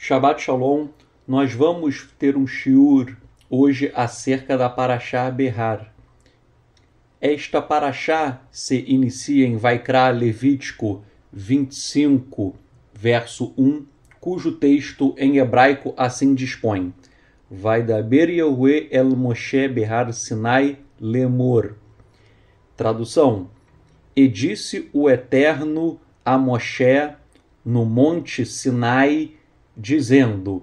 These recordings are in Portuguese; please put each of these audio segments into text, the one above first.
Shabbat Shalom, nós vamos ter um shiur hoje acerca da Parashá Behar. Esta Parashá se inicia em Vaikra Levítico 25, verso 1, cujo texto em hebraico assim dispõe: Vaidaber Yahweh el Moshe Behar Sinai lemor. Tradução: E disse o Eterno a Moshe no monte Sinai, dizendo.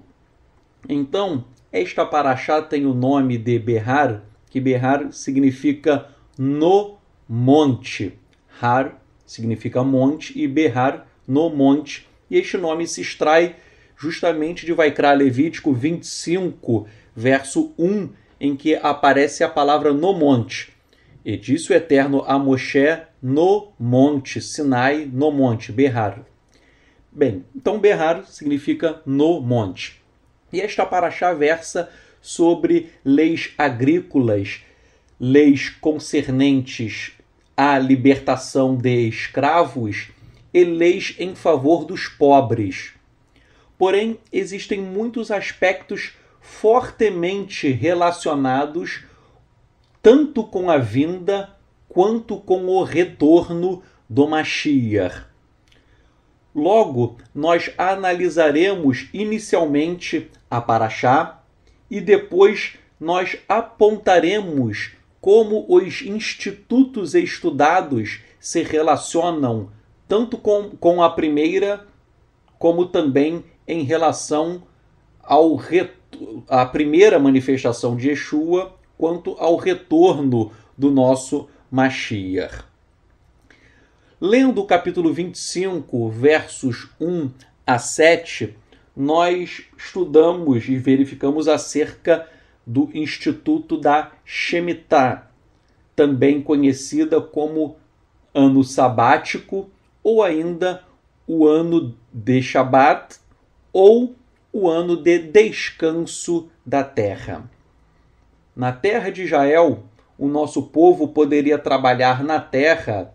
Então, esta Parashá tem o nome de Behar, que Behar significa no monte. Har significa monte e Behar, no monte. E este nome se extrai justamente de Vaikra Levítico 25, verso 1, em que aparece a palavra no monte. E disse o Eterno a Moshe no monte Sinai, no monte Behar. Bem, então Behar significa no monte. E esta Parashá versa sobre leis agrícolas, leis concernentes à libertação de escravos e leis em favor dos pobres. Porém, existem muitos aspectos fortemente relacionados tanto com a vinda quanto com o retorno do Mashiach. Logo, nós analisaremos inicialmente a Parashá e depois nós apontaremos como os institutos estudados se relacionam tanto com a primeira como também em relação à primeira manifestação de Yeshua quanto ao retorno do nosso Mashiach. Lendo o capítulo 25, versos 1 a 7, nós estudamos e verificamos acerca do Instituto da Shemitah, também conhecida como ano sabático, ou ainda o ano de Shabat, ou o ano de descanso da terra. Na terra de Israel, o nosso povo poderia trabalhar na terra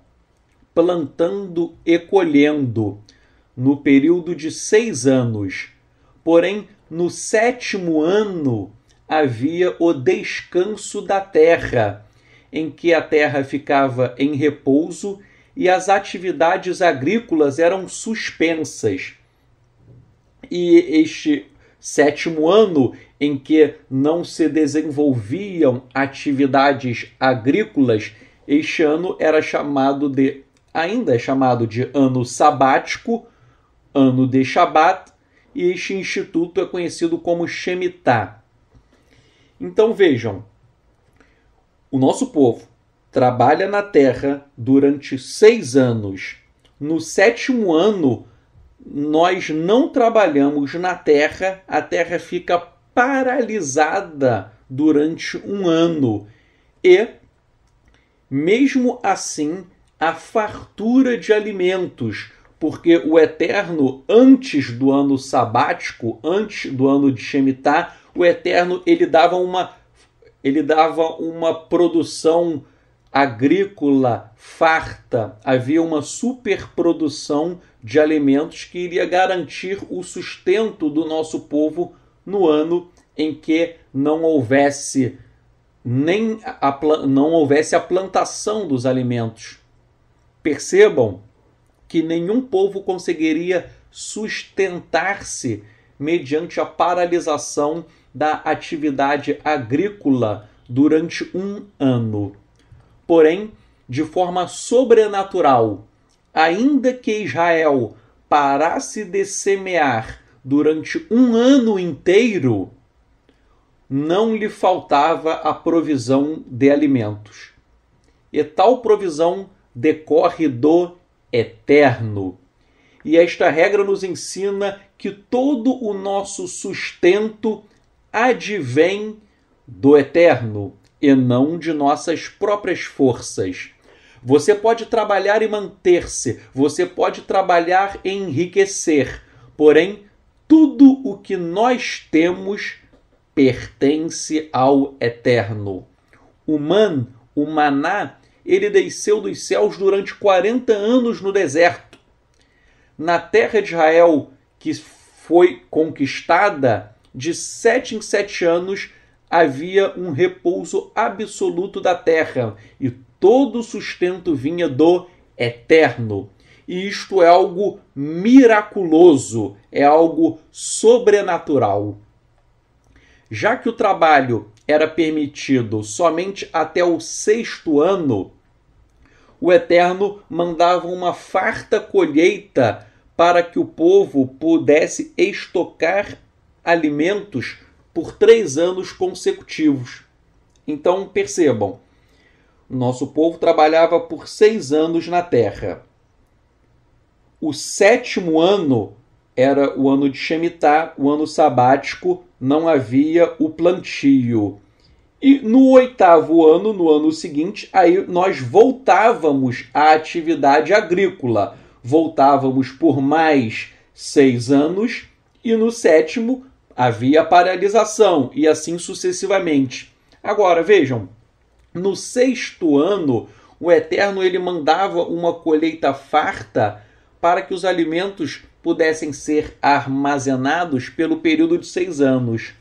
plantando e colhendo no período de 6 anos. Porém, no 7º ano havia o descanso da terra, em que a terra ficava em repouso e as atividades agrícolas eram suspensas. E este 7º ano, em que não se desenvolviam atividades agrícolas, este ano ainda é chamado de ano sabático, ano de Shabat, e este instituto é conhecido como Shemitah. Então vejam, o nosso povo trabalha na terra durante 6 anos. No 7º ano, nós não trabalhamos na terra, a terra fica paralisada durante 1 ano. E, mesmo assim, a fartura de alimentos, porque o Eterno, antes do ano sabático, antes do ano de Shemitah, o Eterno ele dava uma produção agrícola farta, havia uma superprodução de alimentos que iria garantir o sustento do nosso povo no ano em que não houvesse a plantação dos alimentos. Percebam que nenhum povo conseguiria sustentar-se mediante a paralisação da atividade agrícola durante 1 ano. Porém, de forma sobrenatural, ainda que Israel parasse de semear durante 1 ano inteiro, não lhe faltava a provisão de alimentos. E tal provisão decorre do Eterno. E esta regra nos ensina que todo o nosso sustento advém do Eterno e não de nossas próprias forças. Você pode trabalhar e manter-se, você pode trabalhar e enriquecer, porém, tudo o que nós temos pertence ao Eterno. O maná, ele desceu dos céus durante 40 anos no deserto. Na terra de Israel, que foi conquistada, de 7 em 7 anos havia um repouso absoluto da terra e todo o sustento vinha do Eterno. E isto é algo miraculoso, é algo sobrenatural. Já que o trabalho era permitido somente até o 6º ano, o Eterno mandava uma farta colheita para que o povo pudesse estocar alimentos por 3 anos consecutivos. Então percebam, nosso povo trabalhava por 6 anos na terra. O 7º ano era o ano de Shemitah, o ano sabático, não havia o plantio. E no 8º ano, no ano seguinte, aí nós voltávamos à atividade agrícola. Voltávamos por mais 6 anos e no 7º havia a paralisação e assim sucessivamente. Agora, vejam, no 6º ano, o Eterno ele mandava uma colheita farta para que os alimentos pudessem ser armazenados pelo período de 6 anos.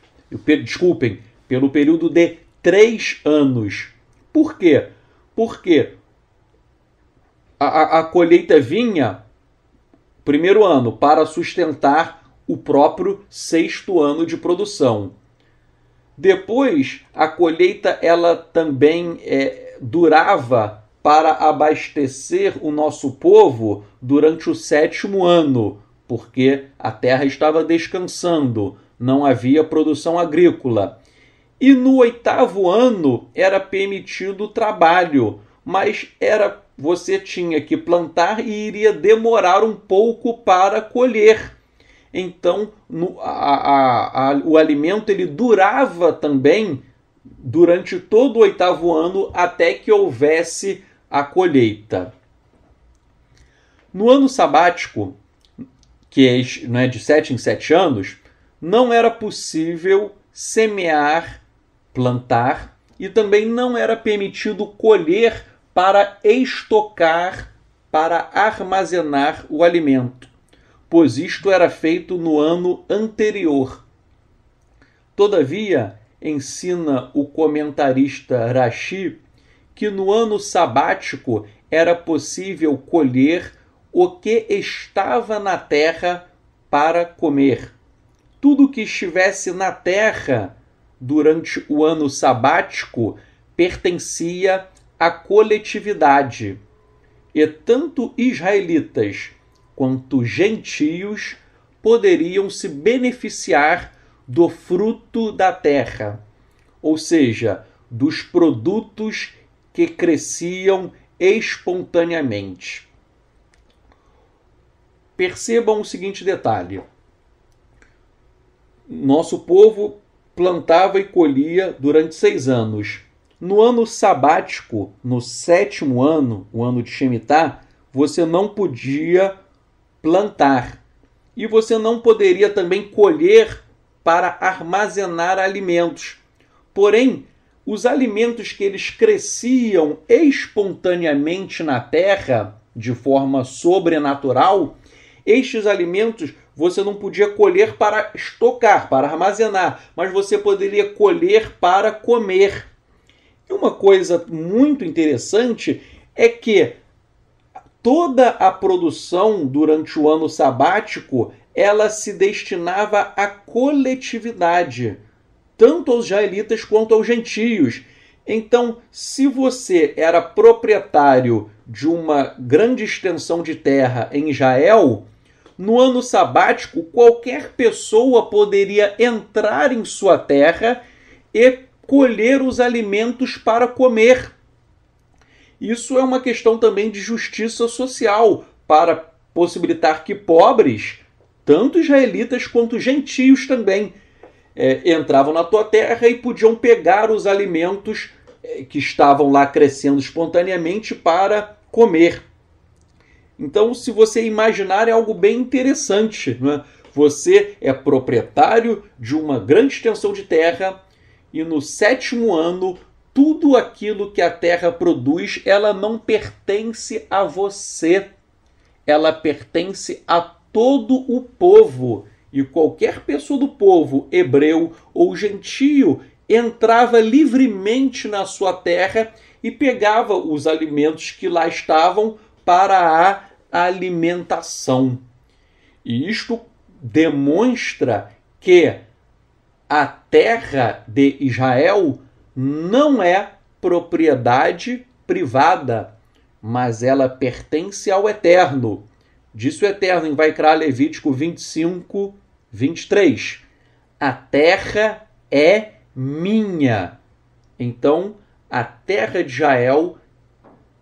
Desculpem, pelo período de 3 anos. Por quê? Porque a colheita vinha, primeiro ano, para sustentar o próprio 6º ano de produção. Depois, a colheita ela também durava para abastecer o nosso povo durante o 7º ano, porque a terra estava descansando, não havia produção agrícola. E no 8º ano era permitido o trabalho, mas você tinha que plantar e iria demorar um pouco para colher. Então, o alimento ele durava também durante todo o 8º ano até que houvesse a colheita. No ano sabático, que é de 7 em 7 anos, não era possível semear, plantar e também não era permitido colher para estocar, para armazenar o alimento, pois isto era feito no ano anterior. Todavia, ensina o comentarista Rashi que no ano sabático era possível colher o que estava na terra para comer. Tudo que estivesse na terra durante o ano sabático pertencia à coletividade. E tanto israelitas quanto gentios poderiam se beneficiar do fruto da terra, ou seja, dos produtos que cresciam espontaneamente. Percebam o seguinte detalhe. Nosso povo plantava e colhia durante 6 anos. No ano sabático, no 7º ano, o ano de Shemitah, você não podia plantar. E você não poderia também colher para armazenar alimentos. Porém, os alimentos que eles cresciam espontaneamente na terra, de forma sobrenatural, estes alimentos você não podia colher para estocar, para armazenar, mas você poderia colher para comer. E uma coisa muito interessante é que toda a produção durante o ano sabático, ela se destinava à coletividade, tanto aos israelitas quanto aos gentios. Então, se você era proprietário de uma grande extensão de terra em Israel, no ano sabático, qualquer pessoa poderia entrar em sua terra e colher os alimentos para comer. Isso é uma questão também de justiça social, para possibilitar que pobres, tanto israelitas quanto gentios também, entravam na tua terra e podiam pegar os alimentos que estavam lá crescendo espontaneamente para comer. Então, se você imaginar, é algo bem interessante, não é? Você é proprietário de uma grande extensão de terra e no 7º ano, tudo aquilo que a terra produz, ela não pertence a você. Ela pertence a todo o povo e qualquer pessoa do povo, hebreu ou gentio, entrava livremente na sua terra e pegava os alimentos que lá estavam para a alimentação. E isto demonstra que a terra de Israel não é propriedade privada, mas ela pertence ao Eterno. Disse o Eterno em Vaikra Levítico 25, 23. A terra é minha. Então, a terra de Israel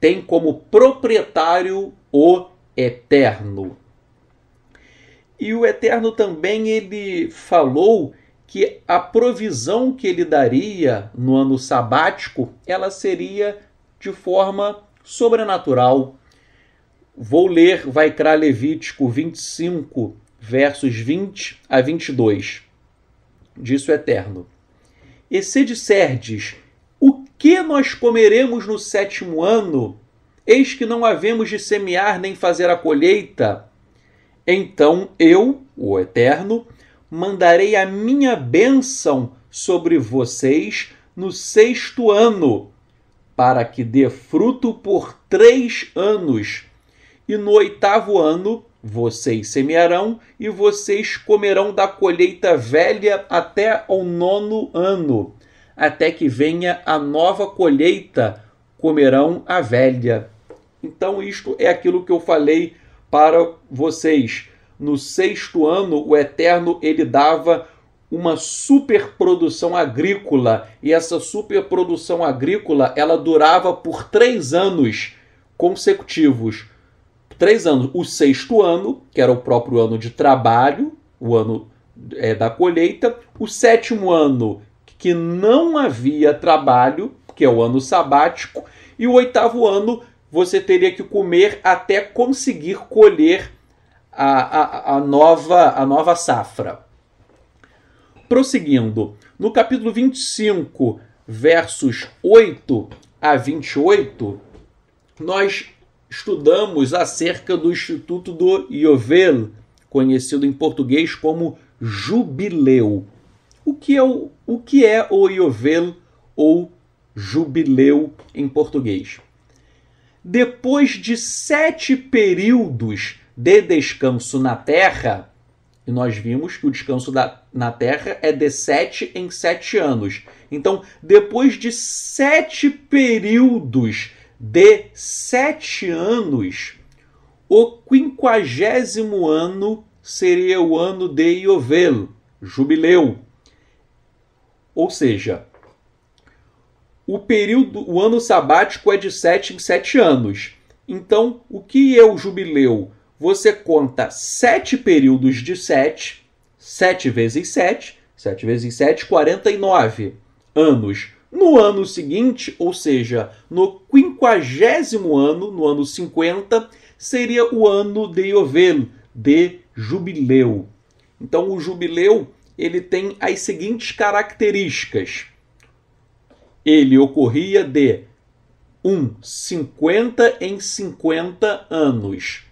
tem como proprietário o Eterno. E o Eterno também ele falou que a provisão que ele daria no ano sabático, ela seria de forma sobrenatural. Vou ler Vaikra Levítico 25, versos 20 a 22. Disse o Eterno: E se disserdes, o que nós comeremos no 7º ano? Eis que não havemos de semear nem fazer a colheita. Então eu, o Eterno, mandarei a minha bênção sobre vocês no 6º ano, para que dê fruto por 3 anos. E no 8º ano vocês semearão e vocês comerão da colheita velha até ao 9º ano. Até que venha a nova colheita, comerão a velha. Então isto é aquilo que eu falei para vocês. No 6º ano, o Eterno ele dava uma superprodução agrícola. E essa superprodução agrícola ela durava por 3 anos consecutivos. 3 anos. O 6º ano, que era o próprio ano de trabalho, o ano da colheita. O 7º ano, que não havia trabalho, que é o ano sabático. E o 8º ano, você teria que comer até conseguir colher a nova safra. Prosseguindo, no capítulo 25, versos 8 a 28, nós estudamos acerca do Instituto do Yovel, conhecido em português como Jubileu. O que é o Yovel ou Jubileu em português? Depois de 7 períodos de descanso na terra, e nós vimos que o descanso na terra é de 7 em 7 anos. Então, depois de 7 períodos de 7 anos, o 50º ano seria o ano de Yovel, Jubileu. Ou seja, o ano sabático é de 7 em 7 anos. Então, o que é o Jubileu? Você conta 7 períodos de 7, 7 vezes 7, 7 vezes 7, 49 anos. No ano seguinte, ou seja, no 50º ano, no ano 50, seria o ano de Yovel, de Jubileu. Então, o Jubileu ele tem as seguintes características. Ele ocorria de 50 em 50 anos.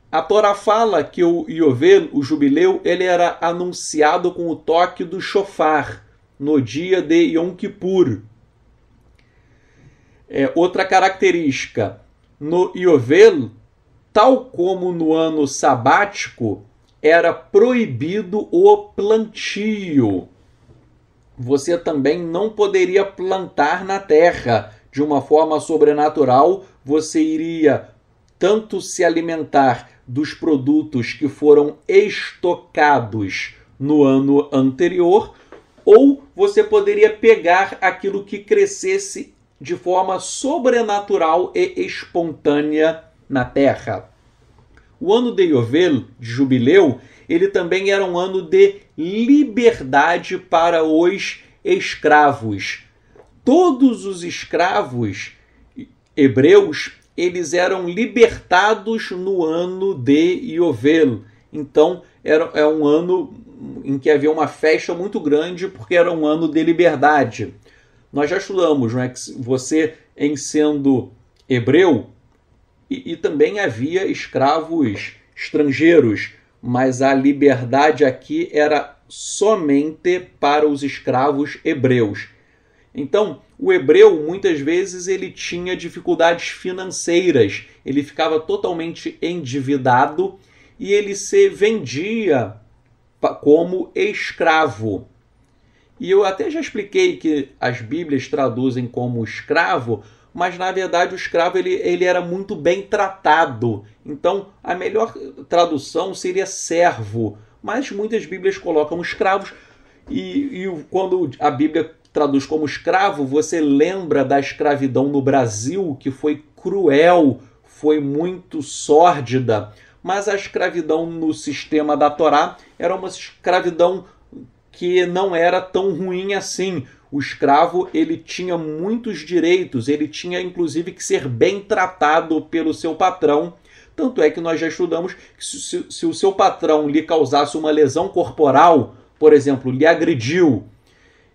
A Torá fala que o Yovel, o Jubileu, ele era anunciado com o toque do shofar no dia de Yom Kippur. Outra característica, no Yovel, tal como no ano sabático, era proibido o plantio. Você também não poderia plantar na terra. De uma forma sobrenatural, você iria tanto se alimentar dos produtos que foram estocados no ano anterior, ou você poderia pegar aquilo que crescesse de forma sobrenatural e espontânea na terra. O ano de Yovel, de Jubileu, ele também era um ano de liberdade para os escravos. Todos os escravos hebreus, eles eram libertados no ano de Yovel. Então, é um ano em que havia uma festa muito grande, porque era um ano de liberdade. Nós já estudamos, não é, que você, em sendo hebreu, e também havia escravos estrangeiros, mas a liberdade aqui era somente para os escravos hebreus. Então, o hebreu, muitas vezes, ele tinha dificuldades financeiras, ele ficava totalmente endividado e ele se vendia como escravo. E eu até já expliquei que as Bíblias traduzem como escravo, mas na verdade o escravo ele era muito bem tratado. Então a melhor tradução seria servo, mas muitas Bíblias colocam escravos e quando a Bíblia traduz como escravo, você lembra da escravidão no Brasil, que foi cruel, foi muito sórdida, mas a escravidão no sistema da Torá era uma escravidão que não era tão ruim assim. O escravo ele tinha muitos direitos, ele tinha inclusive que ser bem tratado pelo seu patrão. Tanto é que nós já estudamos que se o seu patrão lhe causasse uma lesão corporal, por exemplo, lhe agrediu,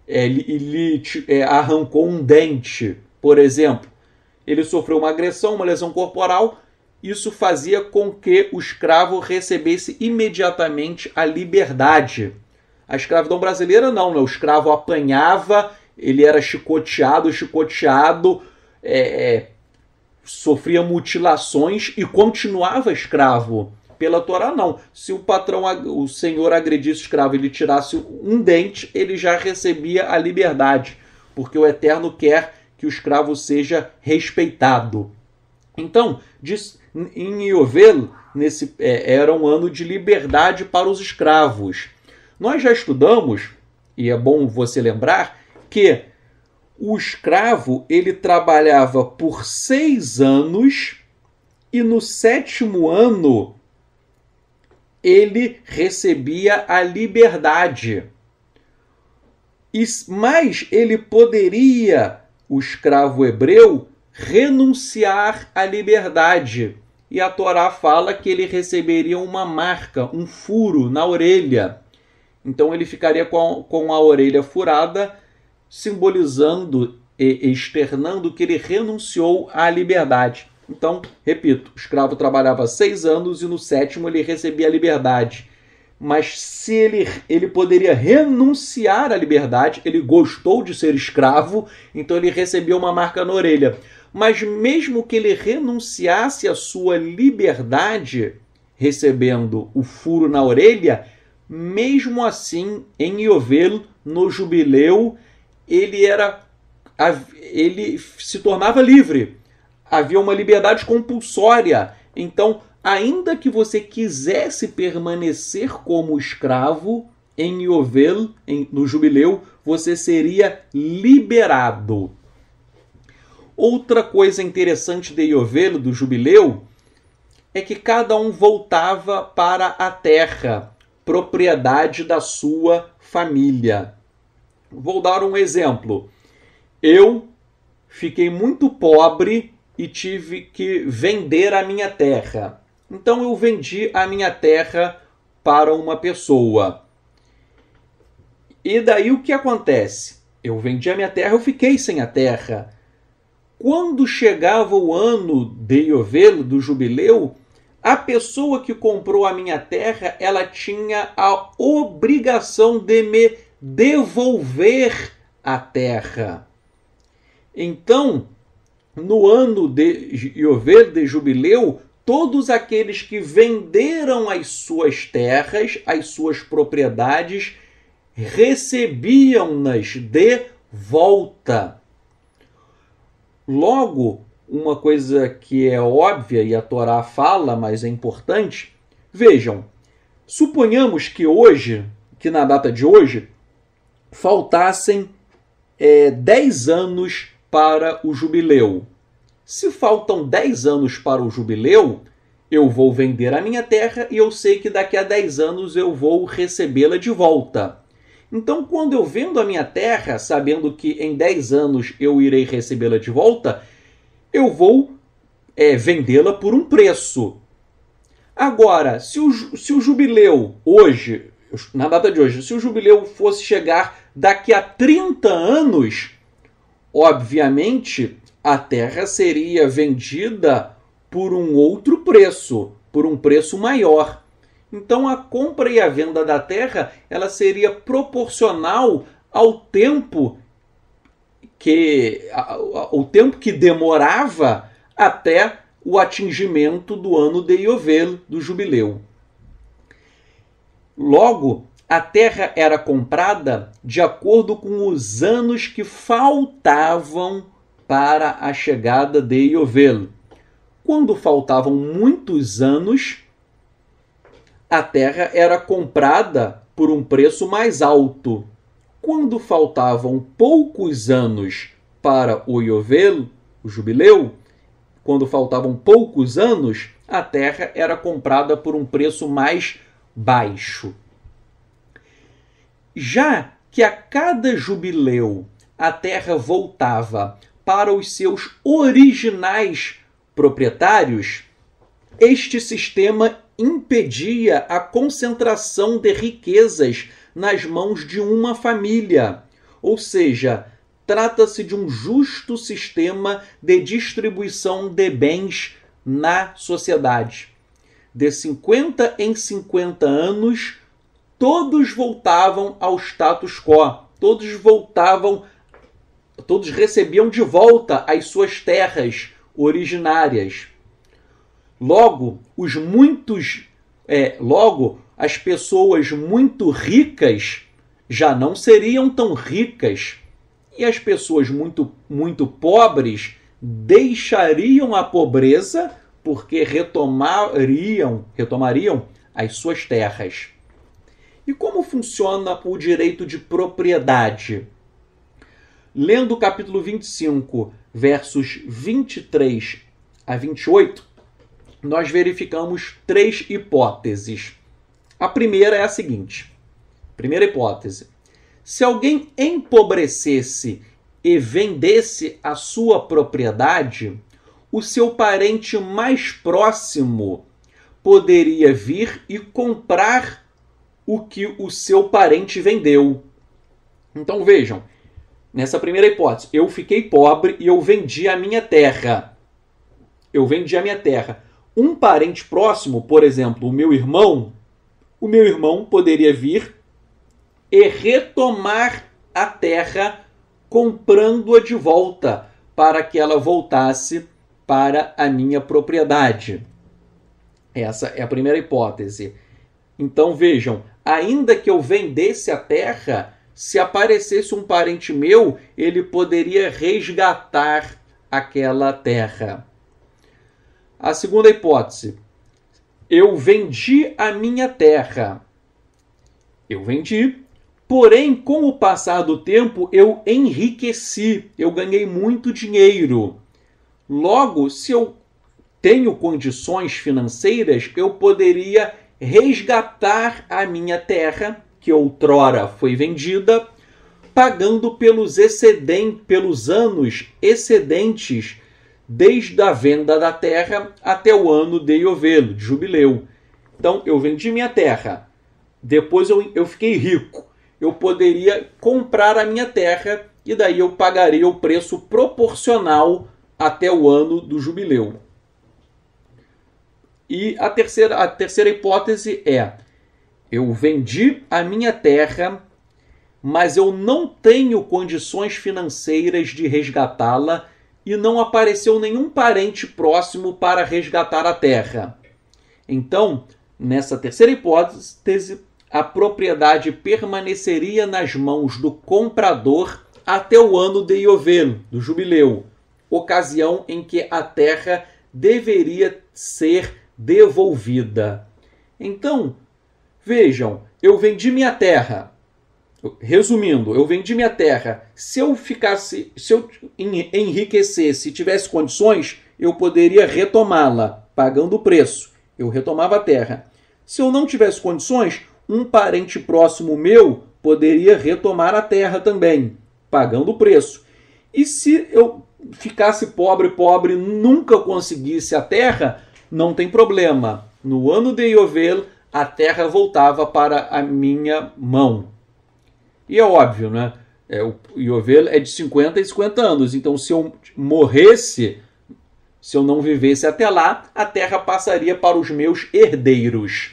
lhe arrancou um dente, por exemplo, ele sofreu uma agressão, uma lesão corporal, isso fazia com que o escravo recebesse imediatamente a liberdade. A escravidão brasileira não, né? O escravo apanhava, ele era chicoteado, sofria mutilações e continuava escravo. Pela Torá não. Se o patrão, o senhor agredisse o escravo e ele tirasse um dente, ele já recebia a liberdade, porque o Eterno quer que o escravo seja respeitado. Então, em Iovel, era um ano de liberdade para os escravos. Nós já estudamos, e é bom você lembrar, que o escravo ele trabalhava por 6 anos e no 7º ano ele recebia a liberdade. Mas ele poderia, o escravo hebreu, renunciar à liberdade. E a Torá fala que ele receberia uma marca, um furo na orelha. Então ele ficaria com a orelha furada, simbolizando e externando que ele renunciou à liberdade. Então, repito, o escravo trabalhava 6 anos e no 7º ele recebia a liberdade. Mas se ele poderia renunciar à liberdade, ele gostou de ser escravo, então ele recebia uma marca na orelha. Mas mesmo que ele renunciasse à sua liberdade, recebendo o furo na orelha, mesmo assim, em Iovel, no jubileu, ele se tornava livre. Havia uma liberdade compulsória. Então, ainda que você quisesse permanecer como escravo, em Iovel, no jubileu, você seria liberado. Outra coisa interessante de Iovel, do jubileu, é que cada um voltava para a terra, propriedade da sua família. Vou dar um exemplo. Eu fiquei muito pobre e tive que vender a minha terra. Então eu vendi a minha terra para uma pessoa. E daí o que acontece? Eu vendi a minha terra, eu fiquei sem a terra. Quando chegava o ano de Iovel, do jubileu, a pessoa que comprou a minha terra, ela tinha a obrigação de me devolver a terra. Então, no ano de Iovel, de jubileu, todos aqueles que venderam as suas terras, as suas propriedades, recebiam-nas de volta. Logo, uma coisa que é óbvia e a Torá fala, mas é importante, vejam, suponhamos que hoje, que na data de hoje, faltassem 10 anos para o jubileu. Se faltam 10 anos para o jubileu, eu vou vender a minha terra e eu sei que daqui a 10 anos eu vou recebê-la de volta. Então, quando eu vendo a minha terra, sabendo que em 10 anos eu irei recebê-la de volta, eu vou vendê-la por um preço. Agora, se o jubileu hoje, na data de hoje, se o jubileu fosse chegar daqui a 30 anos, obviamente a terra seria vendida por um outro preço, por um preço maior. Então a compra e a venda da terra, ela seria proporcional ao tempo que demorava até o atingimento do ano de Iovel, do jubileu. Logo, a terra era comprada de acordo com os anos que faltavam para a chegada de Iovel. Quando faltavam muitos anos, a terra era comprada por um preço mais alto. Quando faltavam poucos anos para o Iovel, o jubileu, quando faltavam poucos anos, a terra era comprada por um preço mais baixo. Já que a cada jubileu a terra voltava para os seus originais proprietários, este sistema impedia a concentração de riquezas nas mãos de uma família, ou seja, trata-se de um justo sistema de distribuição de bens na sociedade. De 50 em 50 anos, todos voltavam ao status quo, todos recebiam de volta as suas terras originárias. Logo, as pessoas muito ricas já não seriam tão ricas, e as pessoas muito pobres deixariam a pobreza porque retomariam as suas terras. E como funciona o direito de propriedade? Lendo o capítulo 25, versos 23 a 28, nós verificamos 3 hipóteses. A primeira é a seguinte. Primeira hipótese. Se alguém empobrecesse e vendesse a sua propriedade, o seu parente mais próximo poderia vir e comprar o que o seu parente vendeu. Então vejam, nessa primeira hipótese, eu fiquei pobre e eu vendi a minha terra. Um parente próximo, por exemplo, o meu irmão poderia vir e retomar a terra comprando-a de volta para que ela voltasse para a minha propriedade. Essa é a primeira hipótese. Então vejam, ainda que eu vendesse a terra, se aparecesse um parente meu, ele poderia resgatar aquela terra. A segunda hipótese. Eu vendi a minha terra. Eu vendi, porém, com o passar do tempo, eu enriqueci. Eu ganhei muito dinheiro. Logo, se eu tenho condições financeiras, eu poderia resgatar a minha terra, que outrora foi vendida, pagando pelos anos excedentes desde a venda da terra até o ano de Iovel, de jubileu. Então, eu vendi minha terra, depois eu fiquei rico. Eu poderia comprar a minha terra e daí eu pagaria o preço proporcional até o ano do jubileu. E a terceira hipótese é: eu vendi a minha terra, mas eu não tenho condições financeiras de resgatá-la e não apareceu nenhum parente próximo para resgatar a terra. Então, nessa terceira hipótese, a propriedade permaneceria nas mãos do comprador até o ano de Iovel, do jubileu, ocasião em que a terra deveria ser devolvida. Então, vejam, eu vendi minha terra. Resumindo, eu vendi minha terra. Se eu enriquecesse e tivesse condições, eu poderia retomá-la, pagando o preço. Eu retomava a terra. Se eu não tivesse condições, um parente próximo meu poderia retomar a terra também, pagando o preço. E se eu ficasse pobre, nunca conseguisse a terra, não tem problema. No ano de Iovel, a terra voltava para a minha mão. E é óbvio, né? O Iovel é de 50 em 50 anos. Então, se eu morresse, se eu não vivesse até lá, a terra passaria para os meus herdeiros.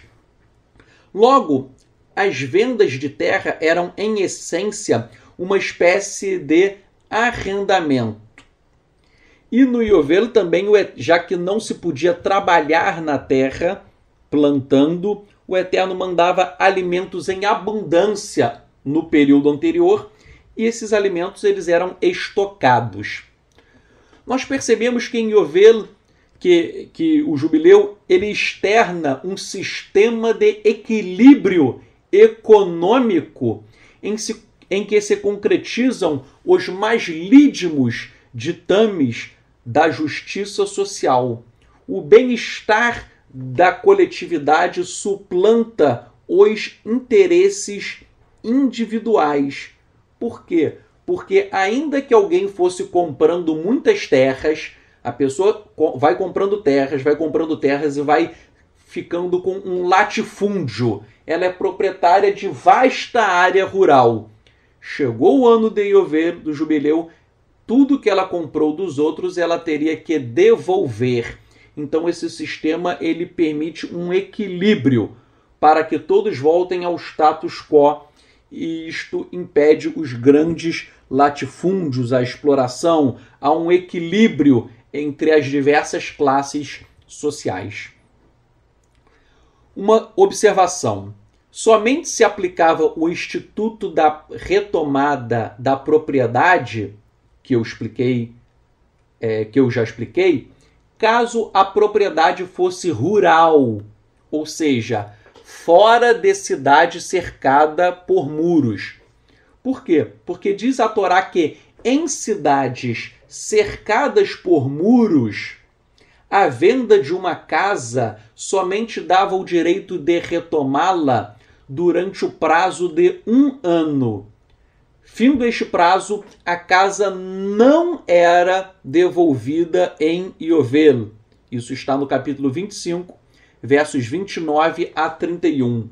Logo, as vendas de terra eram, em essência, uma espécie de arrendamento. E no Iovelo também, já que não se podia trabalhar na terra plantando, o Eterno mandava alimentos em abundância no período anterior, e esses alimentos eles eram estocados. Nós percebemos que em Iovelo, que o jubileu, ele externa um sistema de equilíbrio econômico em que se concretizam os mais lídimos ditames da justiça social. O bem-estar da coletividade suplanta os interesses individuais. Por quê? Porque ainda que alguém fosse comprando muitas terras, a pessoa vai comprando terras e vai ficando com um latifúndio. Ela é proprietária de vasta área rural. Chegou o ano de Iovelo, do jubileu, tudo que ela comprou dos outros ela teria que devolver. Então esse sistema ele permite um equilíbrio para que todos voltem ao status quo, e isto impede os grandes latifúndios, a exploração, há um equilíbrio entre as diversas classes sociais. Uma observação: somente se aplicava o instituto da retomada da propriedade, que eu já expliquei, caso a propriedade fosse rural, ou seja, fora de cidade cercada por muros. Por quê? Porque diz a Torá que em cidades cercadas por muros, a venda de uma casa somente dava o direito de retomá-la durante o prazo de 1 ano. Findo este prazo, a casa não era devolvida em Iovelo. Isso está no capítulo 25, versos 29 a 31.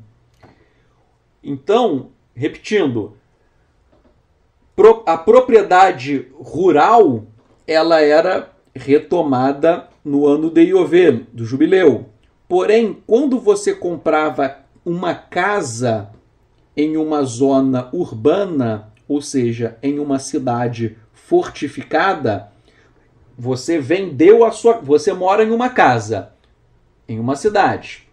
Então, repetindo, a propriedade rural ela era retomada no ano de Iovelo, do jubileu. Porém, quando você comprava uma casa em uma zona urbana, ou seja, em uma cidade fortificada, você você mora em uma casa, em uma cidade,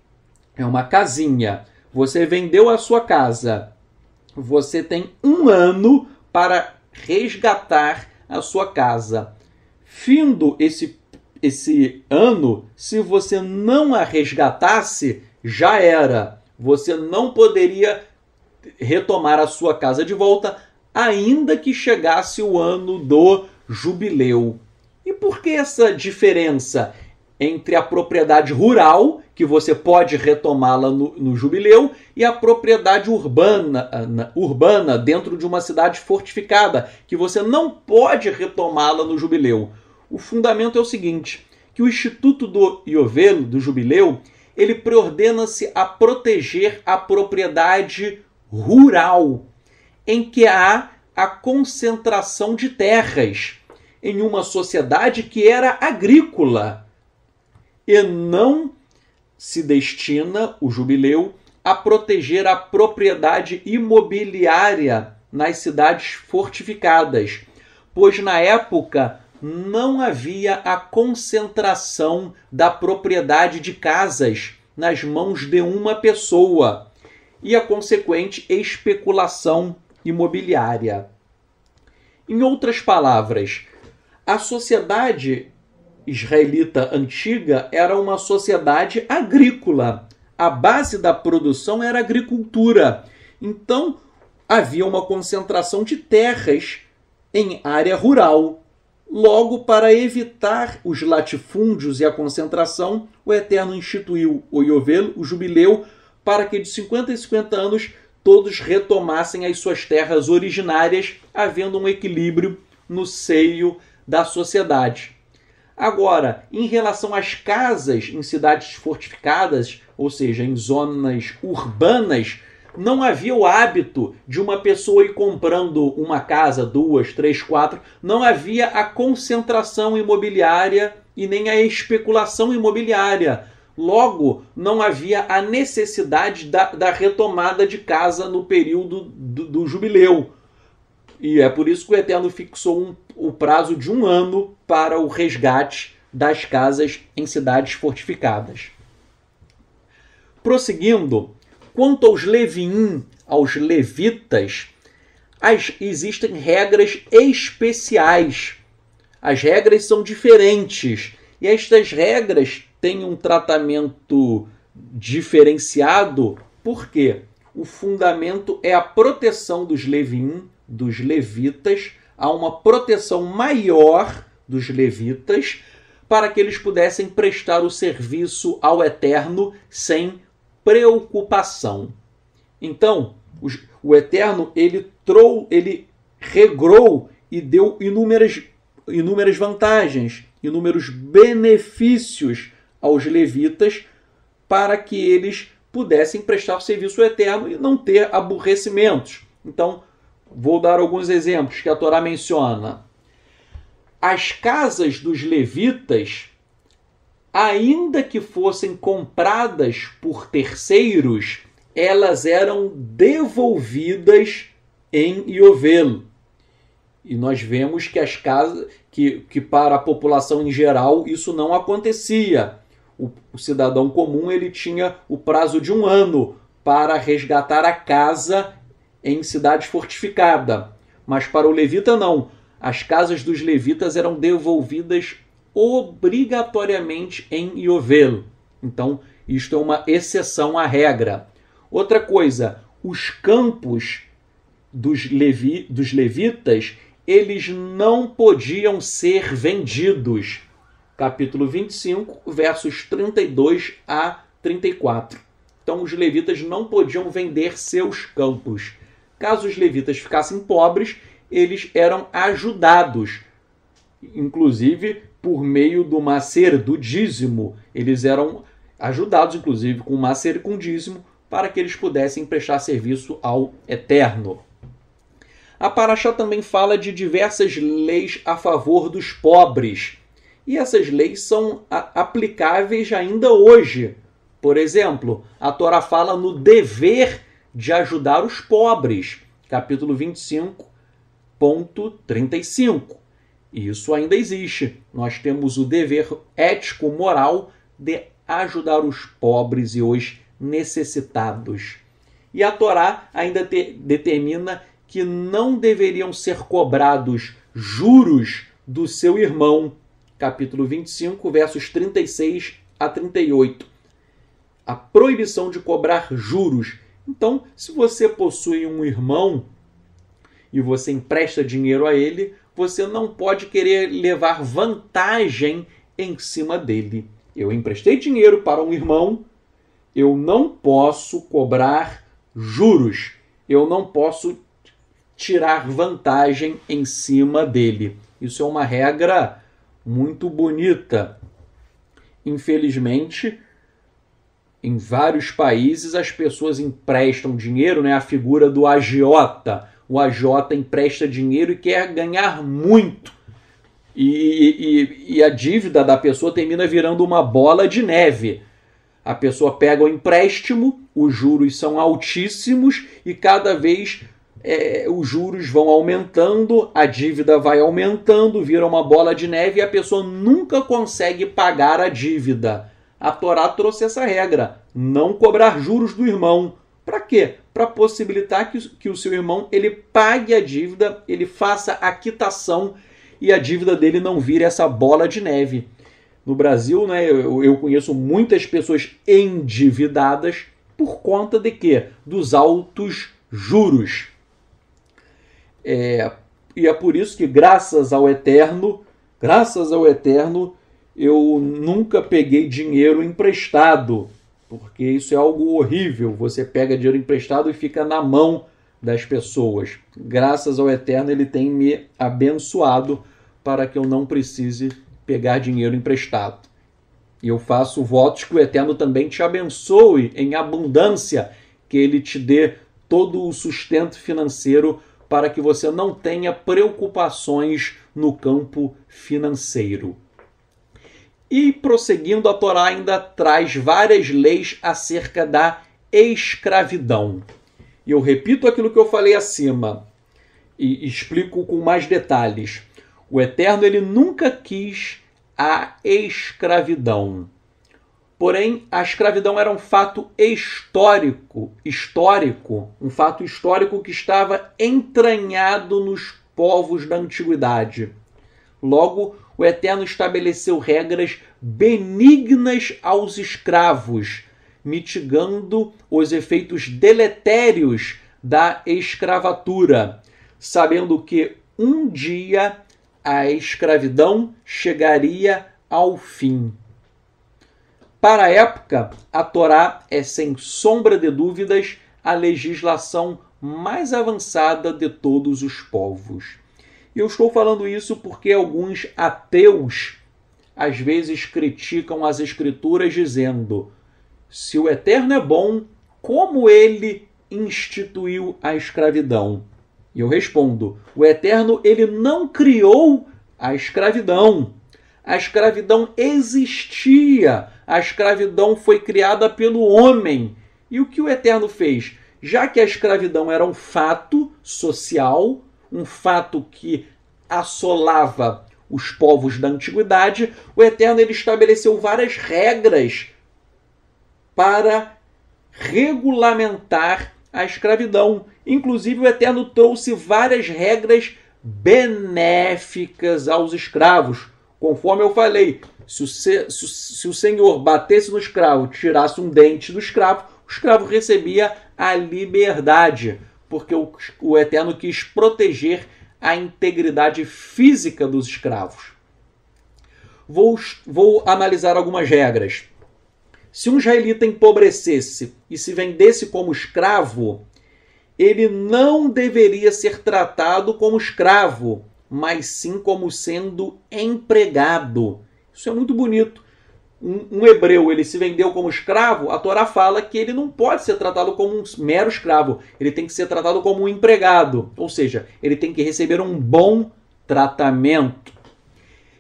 é uma casinha, você vendeu a sua casa, você tem 1 ano para resgatar a sua casa. Findo esse ano, se você não a resgatasse, já era. Você não poderia retomar a sua casa de volta, ainda que chegasse o ano do jubileu. E por que essa diferença entre a propriedade rural, que você pode retomá-la no jubileu, e a propriedade urbana dentro de uma cidade fortificada, que você não pode retomá-la no jubileu? O fundamento é o seguinte, que o Instituto do Iovelo, do jubileu, ele preordena-se a proteger a propriedade rural, em que há a concentração de terras, em uma sociedade que era agrícola, e não se destina o jubileu a proteger a propriedade imobiliária nas cidades fortificadas, pois na época não havia a concentração da propriedade de casas nas mãos de uma pessoa e a consequente especulação imobiliária. Em outras palavras, a sociedade israelita antiga era uma sociedade agrícola. A base da produção era a agricultura. Então, havia uma concentração de terras em área rural. Logo, para evitar os latifúndios e a concentração, o Eterno instituiu o Iovelo, o jubileu, para que de 50 em 50 anos todos retomassem as suas terras originárias, havendo um equilíbrio no seio da sociedade. Agora, em relação às casas em cidades fortificadas, ou seja, em zonas urbanas, não havia o hábito de uma pessoa ir comprando uma casa, 2, 3, 4. Não havia a concentração imobiliária e nem a especulação imobiliária. Logo, não havia a necessidade da retomada de casa no período do jubileu. E é por isso que o Eterno fixou o prazo de 1 ano para o resgate das casas em cidades fortificadas. Prosseguindo, quanto aos Leviim, aos levitas, existem regras especiais. As regras são diferentes. E estas regras têm um tratamento diferenciado, porque o fundamento é a proteção dos Leviim, dos levitas, há uma proteção maior dos levitas para que eles pudessem prestar o serviço ao Eterno sem preocupação. Então, o Eterno ele regrou e deu inúmeras vantagens, inúmeros benefícios aos levitas para que eles pudessem prestar serviço ao Eterno e não ter aborrecimentos. Então, vou dar alguns exemplos que a Torá menciona. As casas dos levitas, ainda que fossem compradas por terceiros, elas eram devolvidas em Iovel. E nós vemos que as casas, que para a população em geral isso não acontecia. O cidadão comum ele tinha o prazo de 1 ano para resgatar a casa em cidade fortificada. Mas para o levita não. As casas dos levitas eram devolvidas obrigatoriamente em Iovel. Então, isto é uma exceção à regra. Outra coisa, os campos dos levitas, eles não podiam ser vendidos. Capítulo 25, versos 32 a 34. Então, os levitas não podiam vender seus campos. Caso os levitas ficassem pobres, eles eram ajudados, inclusive por meio do macer, do dízimo. Eles eram ajudados, inclusive, com o macer e com o dízimo, para que eles pudessem prestar serviço ao Eterno. A Paraxá também fala de diversas leis a favor dos pobres. E essas leis são aplicáveis ainda hoje. Por exemplo, a Torá fala no dever de ajudar os pobres. Capítulo 25.35. Isso ainda existe. Nós temos o dever ético-moral de ajudar os pobres e os necessitados. E a Torá ainda determina que não deveriam ser cobrados juros do seu irmão. Capítulo 25, versos 36 a 38. A proibição de cobrar juros. Então, se você possui um irmão e você empresta dinheiro a ele, você não pode querer levar vantagem em cima dele. Eu emprestei dinheiro para um irmão, eu não posso cobrar juros, eu não posso tirar vantagem em cima dele. Isso é uma regra muito bonita. Infelizmente, em vários países as pessoas emprestam dinheiro, né? A figura do agiota. O agiota empresta dinheiro e quer ganhar muito. E a dívida da pessoa termina virando uma bola de neve. A pessoa pega o empréstimo, os juros são altíssimos e cada vez os juros vão aumentando, a dívida vai aumentando, vira uma bola de neve e a pessoa nunca consegue pagar a dívida. A Torá trouxe essa regra, não cobrar juros do irmão. Para quê? Para possibilitar que o seu irmão ele pague a dívida, ele faça a quitação e a dívida dele não vire essa bola de neve. No Brasil, né, eu conheço muitas pessoas endividadas por conta de quê? Dos altos juros. E é por isso que, graças ao Eterno, eu nunca peguei dinheiro emprestado, porque isso é algo horrível. Você pega dinheiro emprestado e fica na mão das pessoas. Graças ao Eterno, ele tem me abençoado para que eu não precise pegar dinheiro emprestado. E eu faço votos que o Eterno também te abençoe em abundância, que ele te dê todo o sustento financeiro para que você não tenha preocupações no campo financeiro. E prosseguindo, a Torá ainda traz várias leis acerca da escravidão. E eu repito aquilo que eu falei acima e explico com mais detalhes. O Eterno, ele nunca quis a escravidão. Porém, a escravidão era um fato histórico, um fato histórico que estava entranhado nos povos da antiguidade. Logo, o Eterno estabeleceu regras benignas aos escravos, mitigando os efeitos deletérios da escravatura, sabendo que um dia a escravidão chegaria ao fim. Para a época, a Torá é, sem sombra de dúvidas, a legislação mais avançada de todos os povos. E eu estou falando isso porque alguns ateus às vezes criticam as Escrituras dizendo: se o Eterno é bom, como ele instituiu a escravidão? E eu respondo: o Eterno, ele não criou a escravidão. A escravidão existia. A escravidão foi criada pelo homem. E o que o Eterno fez? Já que a escravidão era um fato social, um fato que assolava os povos da antiguidade, o Eterno, ele estabeleceu várias regras para regulamentar a escravidão. Inclusive, o Eterno trouxe várias regras benéficas aos escravos. Conforme eu falei, se o senhor batesse no escravo, tirasse um dente do escravo, o escravo recebia a liberdade, porque o Eterno quis proteger a integridade física dos escravos. Vou analisar algumas regras. Se um israelita empobrecesse e se vendesse como escravo, ele não deveria ser tratado como escravo, mas sim como sendo empregado. Isso é muito bonito. Um hebreu, ele se vendeu como escravo, a Torá fala que ele não pode ser tratado como um mero escravo, ele tem que ser tratado como um empregado, ou seja, ele tem que receber um bom tratamento.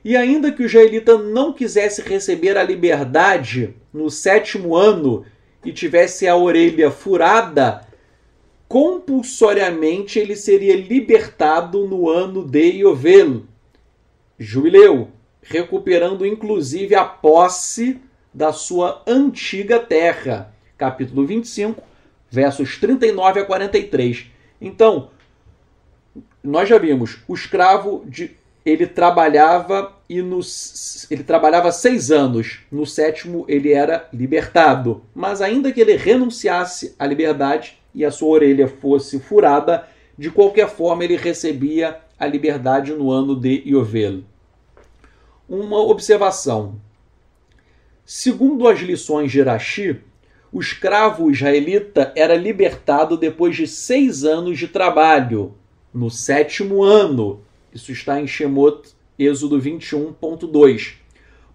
E ainda que o israelita não quisesse receber a liberdade no 7º ano e tivesse a orelha furada, compulsoriamente ele seria libertado no ano de Iovel, jubileu, recuperando inclusive a posse da sua antiga terra. Capítulo 25, versos 39 a 43. Então, nós já vimos, o escravo ele trabalhava 6 anos. No 7º ele era libertado. Mas ainda que ele renunciasse à liberdade e a sua orelha fosse furada, de qualquer forma ele recebia a liberdade no ano de Iovel. Uma observação. Segundo as lições de Rashi, o escravo israelita era libertado depois de 6 anos de trabalho, no 7º ano. Isso está em Shemot, Êxodo 21.2.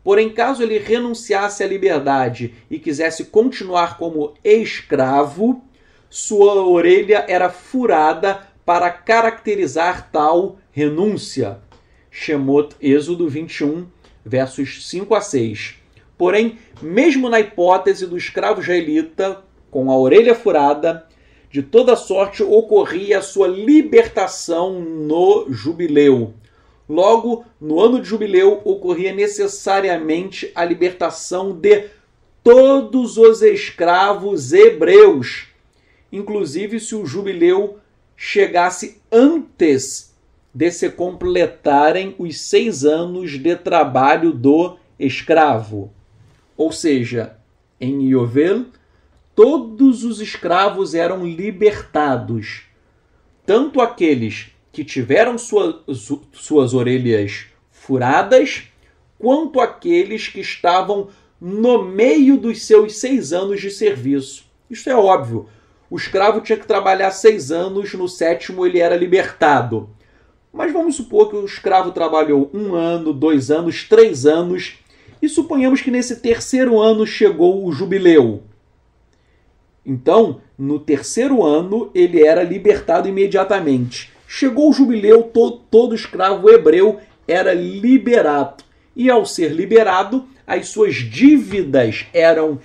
Porém, caso ele renunciasse à liberdade e quisesse continuar como escravo, sua orelha era furada para caracterizar tal renúncia. Shemot, Êxodo 21, versos 5 a 6. Porém, mesmo na hipótese do escravo israelita com a orelha furada, de toda sorte ocorria a sua libertação no jubileu. Logo, no ano de jubileu, ocorria necessariamente a libertação de todos os escravos hebreus, inclusive se o jubileu chegasse antes de se completarem os 6 anos de trabalho do escravo. Ou seja, em Iovel, todos os escravos eram libertados, tanto aqueles que tiveram suas orelhas furadas, quanto aqueles que estavam no meio dos seus 6 anos de serviço. Isso é óbvio. O escravo tinha que trabalhar 6 anos, no 7º ele era libertado. Mas vamos supor que o escravo trabalhou 1 ano, 2 anos, 3 anos, e suponhamos que nesse 3º ano chegou o jubileu. Então, no 3º ano, ele era libertado imediatamente. Chegou o jubileu, todo escravo hebreu era liberado. E ao ser liberado, as suas dívidas eram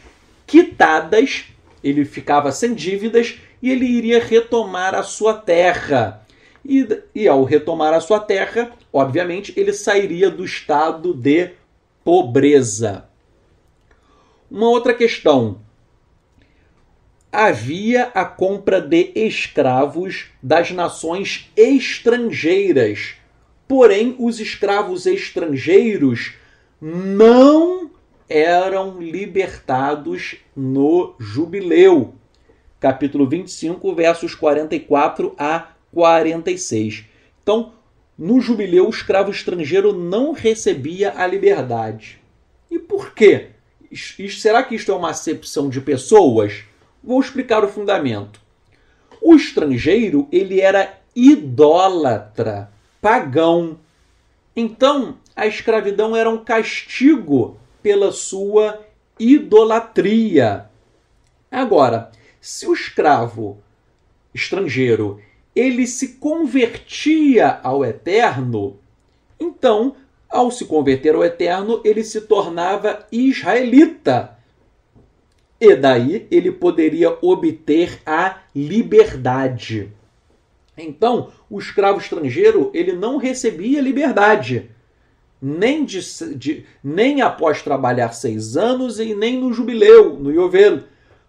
quitadas, ele ficava sem dívidas e ele iria retomar a sua terra. E ao retomar a sua terra, obviamente, ele sairia do estado de pobreza. Uma outra questão. Havia a compra de escravos das nações estrangeiras. Porém, os escravos estrangeiros não eram libertados no jubileu. Capítulo 25, versos 44 a 46. Então, no jubileu, o escravo estrangeiro não recebia a liberdade. E por quê? Será que isto é uma acepção de pessoas? Vou explicar o fundamento. O estrangeiro, ele era idólatra, pagão. Então, a escravidão era um castigo pela sua idolatria. Agora, se o escravo estrangeiro ele se convertia ao Eterno, então, ao se converter ao Eterno, ele se tornava israelita. E daí ele poderia obter a liberdade. Então, o escravo estrangeiro ele não recebia liberdade, nem após trabalhar 6 anos e nem no jubileu, no Yovel.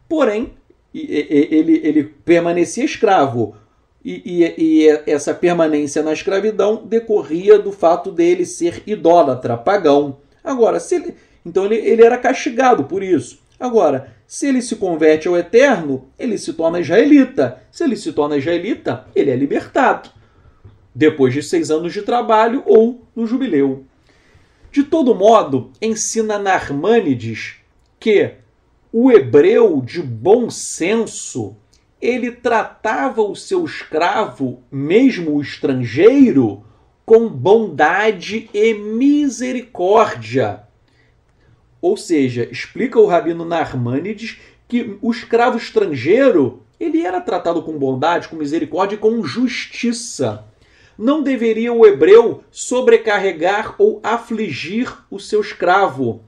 Porém, ele permanecia escravo. E essa permanência na escravidão decorria do fato dele ser idólatra, pagão. Agora, então ele era castigado por isso. Agora, se ele se converte ao Eterno, ele se torna israelita. Se ele se torna israelita, ele é libertado, depois de 6 anos de trabalho ou no jubileu. De todo modo, ensina Narmânides que o hebreu de bom senso ele tratava o seu escravo, mesmo o estrangeiro, com bondade e misericórdia. Ou seja, explica o rabino Narmânides que o escravo estrangeiro ele era tratado com bondade, com misericórdia e com justiça. Não deveria o hebreu sobrecarregar ou afligir o seu escravo,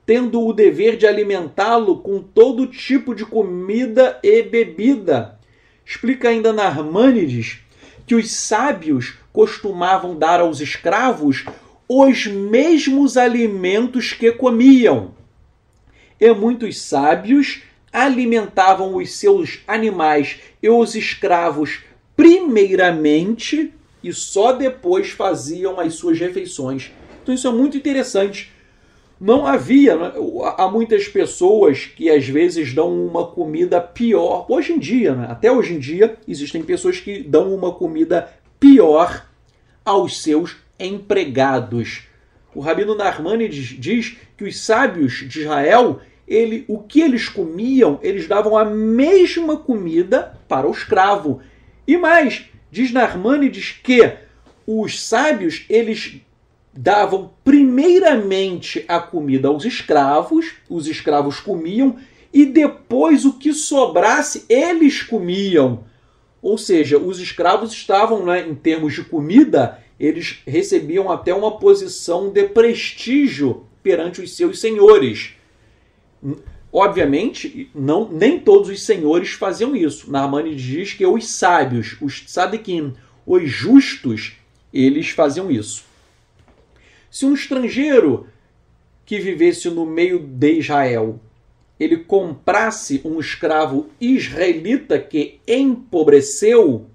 tendo o dever de alimentá-lo com todo tipo de comida e bebida. Explica ainda Narmânides que os sábios costumavam dar aos escravos os mesmos alimentos que comiam. E muitos sábios alimentavam os seus animais e os escravos primeiramente e só depois faziam as suas refeições. Então isso é muito interessante. Há muitas pessoas que às vezes dão uma comida pior. Hoje em dia, até hoje em dia, existem pessoas que dão uma comida pior aos seus empregados. O rabino Narmânides diz que os sábios de Israel, o que eles comiam, eles davam a mesma comida para o escravo. E mais, diz Narmânides que os sábios, eles davam primeiramente a comida aos escravos, os escravos comiam, e depois o que sobrasse, eles comiam. Ou seja, os escravos estavam, em termos de comida, eles recebiam até uma posição de prestígio perante os seus senhores. Obviamente, nem todos os senhores faziam isso. Narmânides diz que os sábios, os tzadikim, os justos, eles faziam isso. Se um estrangeiro que vivesse no meio de Israel, ele comprasse um escravo israelita que empobreceu,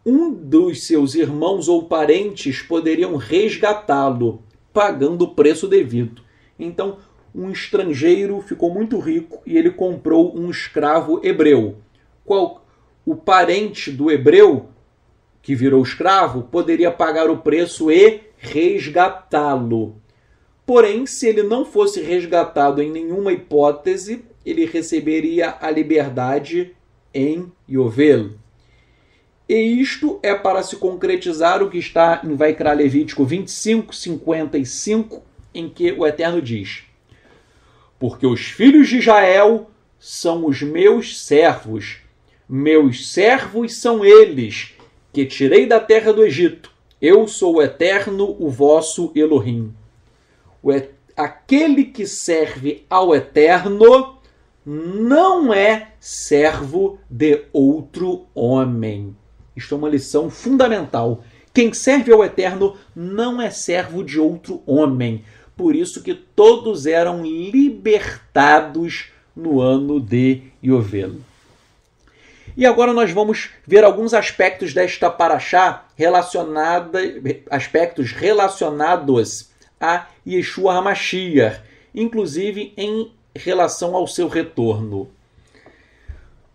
um dos seus irmãos ou parentes poderiam resgatá-lo, pagando o preço devido. Então, um estrangeiro ficou muito rico e ele comprou um escravo hebreu. O parente do hebreu, que virou escravo, poderia pagar o preço e resgatá-lo. Porém, se ele não fosse resgatado em nenhuma hipótese, ele receberia a liberdade em Yovel. E isto é para se concretizar o que está em Vaikra Levítico 25, 55, em que o Eterno diz: porque os filhos de Israel são os meus servos são eles, que tirei da terra do Egito. Eu sou o Eterno, o vosso Elohim. aquele que serve ao Eterno não é servo de outro homem. Isto é uma lição fundamental. Quem serve ao Eterno não é servo de outro homem. Por isso que todos eram libertados no ano de Iovel. E agora nós vamos ver alguns aspectos desta paraxá aspectos relacionados a Yeshua HaMashiach, inclusive em relação ao seu retorno.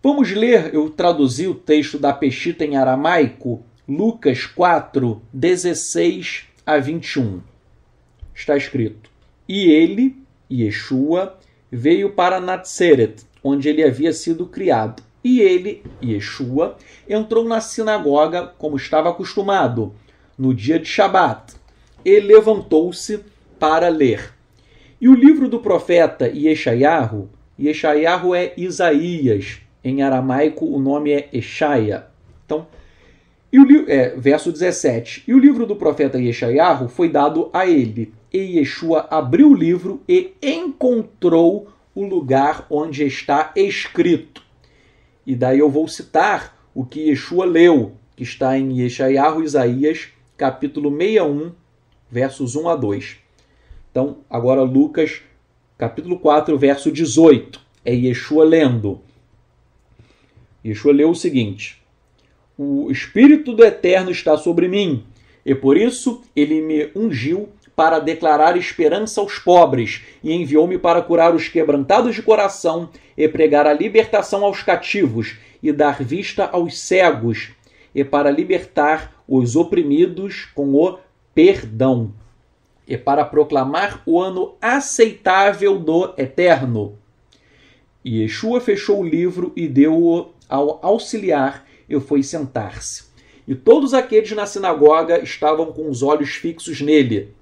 Vamos ler, eu traduzi o texto da Peshita em aramaico, Lucas 4, 16 a 21. Está escrito: E ele, Yeshua, veio para Natseret, onde ele havia sido criado. E ele, Yeshua, entrou na sinagoga como estava acostumado, no dia de Shabat, e levantou-se para ler. E o livro do profeta Yeshayahu é Isaías, em aramaico o nome é Eshaia. Então, verso 17. E o livro do profeta Yeshayahu foi dado a ele, e Yeshua abriu o livro e encontrou o lugar onde está escrito. E daí eu vou citar o que Yeshua leu, que está em Yeshayahu, Isaías, capítulo 61, versos 1 a 2. Então, agora Lucas, capítulo 4, verso 18. É Yeshua lendo. Yeshua leu o seguinte: O Espírito do Eterno está sobre mim, e por isso ele me ungiu para declarar esperança aos pobres, e enviou-me para curar os quebrantados de coração, e pregar a libertação aos cativos, e dar vista aos cegos, e para libertar os oprimidos com o perdão, e para proclamar o ano aceitável do Eterno. E Yeshua fechou o livro e deu-o ao auxiliar, e foi sentar-se. E todos aqueles na sinagoga estavam com os olhos fixos nele.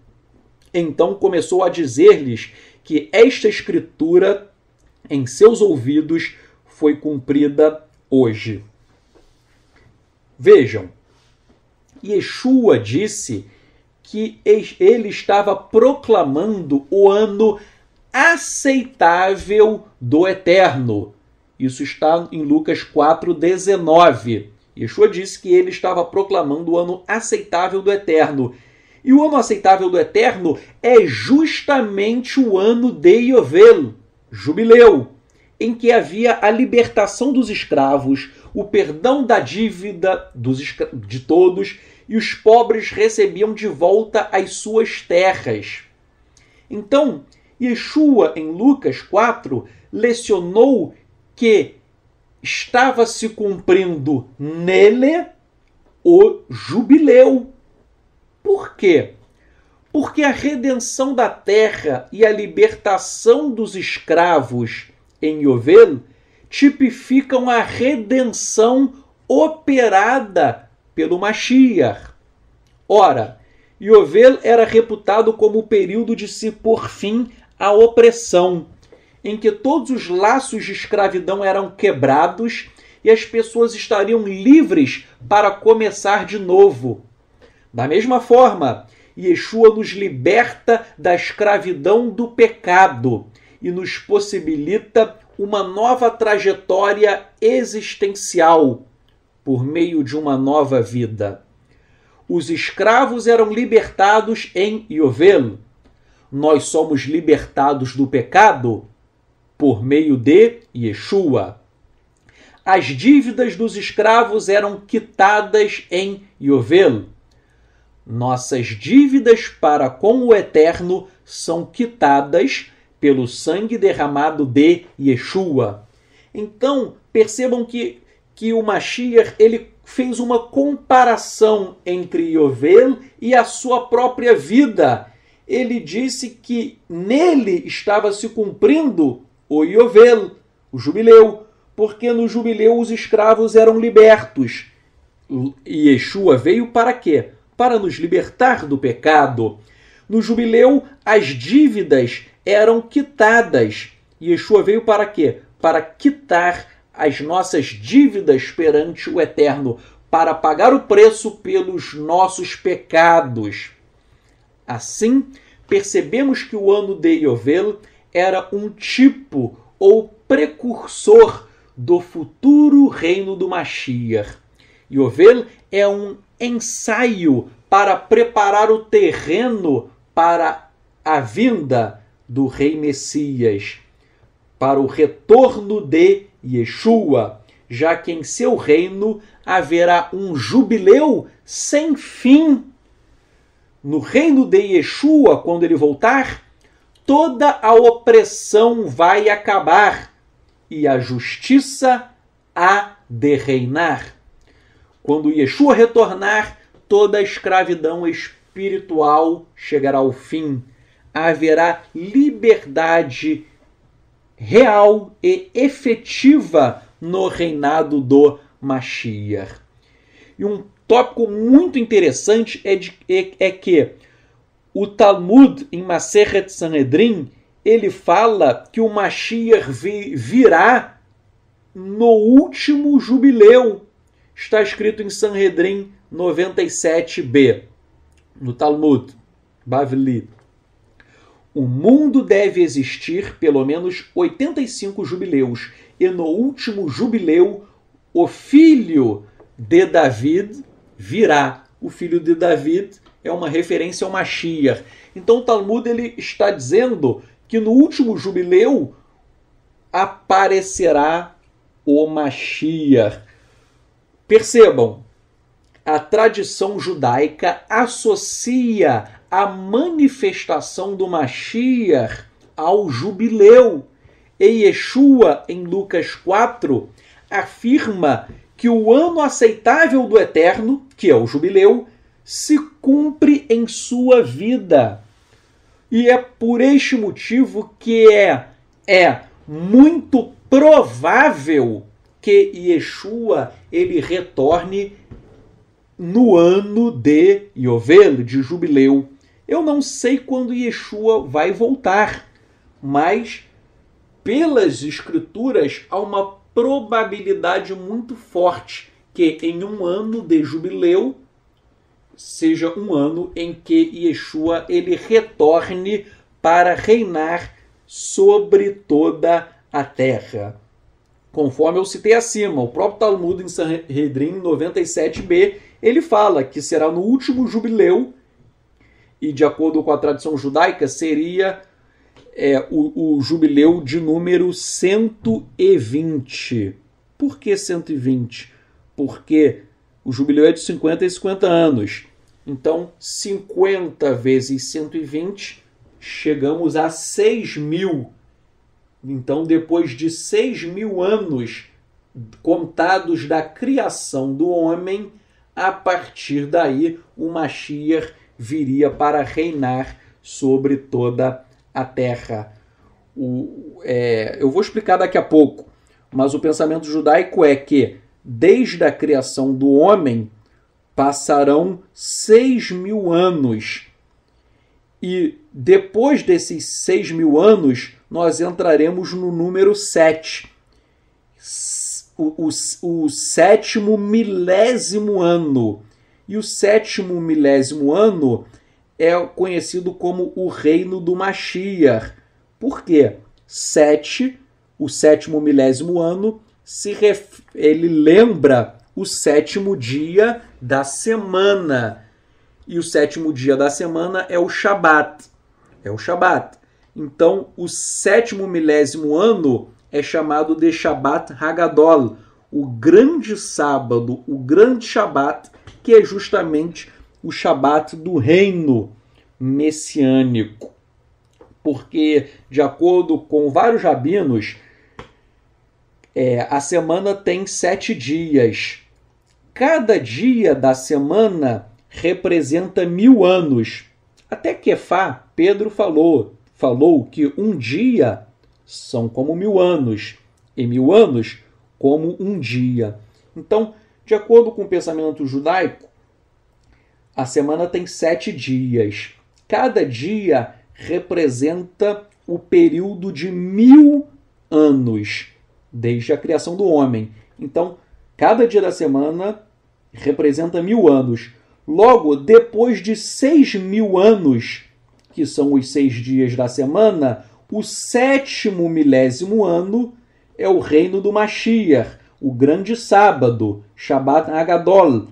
Então começou a dizer-lhes que esta escritura em seus ouvidos foi cumprida hoje. Vejam, Yeshua disse que ele estava proclamando o ano aceitável do Eterno. Isso está em Lucas 4,19. Yeshua disse que ele estava proclamando o ano aceitável do Eterno. E o ano aceitável do Eterno é justamente o ano de Iovel, jubileu, em que havia a libertação dos escravos, o perdão da dívida de todos, e os pobres recebiam de volta as suas terras. Então, Yeshua, em Lucas 4, lecionou que estava se cumprindo nele o jubileu. Por quê? Porque a redenção da terra e a libertação dos escravos em Iovel tipificam a redenção operada pelo Mashiach. Ora, Iovel era reputado como o período de se pôr fim à opressão, em que todos os laços de escravidão eram quebrados e as pessoas estariam livres para começar de novo. Da mesma forma, Yeshua nos liberta da escravidão do pecado e nos possibilita uma nova trajetória existencial por meio de uma nova vida. Os escravos eram libertados em Iovel. Nós somos libertados do pecado por meio de Yeshua. As dívidas dos escravos eram quitadas em Iovel. Nossas dívidas para com o Eterno são quitadas pelo sangue derramado de Yeshua. Então, percebam que o Mashiach ele fez uma comparação entre Iovel e a sua própria vida. Ele disse que nele estava se cumprindo o Iovel, o jubileu, porque no jubileu os escravos eram libertos. E Yeshua veio para quê? Para nos libertar do pecado. No jubileu, as dívidas eram quitadas. E Yeshua veio para quê? Para quitar as nossas dívidas perante o Eterno, para pagar o preço pelos nossos pecados. Assim, percebemos que o ano de Yovel era um tipo ou precursor do futuro reino do Mashiach. Yovel é um ensaio para preparar o terreno para a vinda do rei Messias, para o retorno de Yeshua, já que em seu reino haverá um jubileu sem fim. No reino de Yeshua, quando ele voltar, toda a opressão vai acabar e a justiça há de reinar. Quando Yeshua retornar, toda a escravidão espiritual chegará ao fim. Haverá liberdade real e efetiva no reinado do Mashiach. E um tópico muito interessante é que o Talmud, em Masechet Sanhedrin, ele fala que o Mashiach virá no último jubileu. Está escrito em Sanhedrin 97b, no Talmud Bavli. O mundo deve existir pelo menos 85 jubileus, e no último jubileu o filho de David virá. O filho de David é uma referência ao Mashiach. Então o Talmud ele está dizendo que no último jubileu aparecerá o Mashiach. Percebam, a tradição judaica associa a manifestação do Mashiach ao jubileu. E Yeshua, em Lucas 4, afirma que o ano aceitável do Eterno, que é o jubileu, se cumpre em sua vida. E é por este motivo que é muito provável que Yeshua ele retorne no ano de Yovel, de jubileu. Eu não sei quando Yeshua vai voltar, mas pelas escrituras há uma probabilidade muito forte que em um ano de jubileu seja um ano em que Yeshua ele retorne para reinar sobre toda a terra. Conforme eu citei acima, o próprio Talmud em Sanhedrin 97b, ele fala que será no último jubileu, e de acordo com a tradição judaica, seria o jubileu de número 120. Por que 120? Porque o jubileu é de 50 e 50 anos. Então, 50 vezes 120, chegamos a 6.000. Então, depois de 6.000 anos contados da criação do homem, a partir daí o Mashiach viria para reinar sobre toda a terra. Eu vou explicar daqui a pouco, mas o pensamento judaico é que desde a criação do homem passarão 6.000 anos. E depois desses 6.000 anos, nós entraremos no número 7. O sétimo milésimo ano. E o sétimo milésimo ano é conhecido como o reino do Mashiach. Por quê? O sétimo milésimo ano, ele lembra o sétimo dia da semana. E o sétimo dia da semana é o Shabat. Então, o sétimo milésimo ano é chamado de Shabat Hagadol, o grande sábado, o grande Shabat, que é justamente o Shabat do reino messiânico. Porque, de acordo com vários rabinos, a semana tem 7 dias. Cada dia da semana representa 1.000 anos. Até Kefá, Pedro falou que um dia são como 1.000 anos, e 1.000 anos como um dia. Então, de acordo com o pensamento judaico, a semana tem 7 dias. Cada dia representa o período de 1.000 anos, desde a criação do homem. Então, cada dia da semana representa 1.000 anos. Logo, depois de 6.000 anos, que são os 6 dias da semana, o 7º milésimo ano é o reino do Mashiach, o grande sábado, Shabbat Hagadol.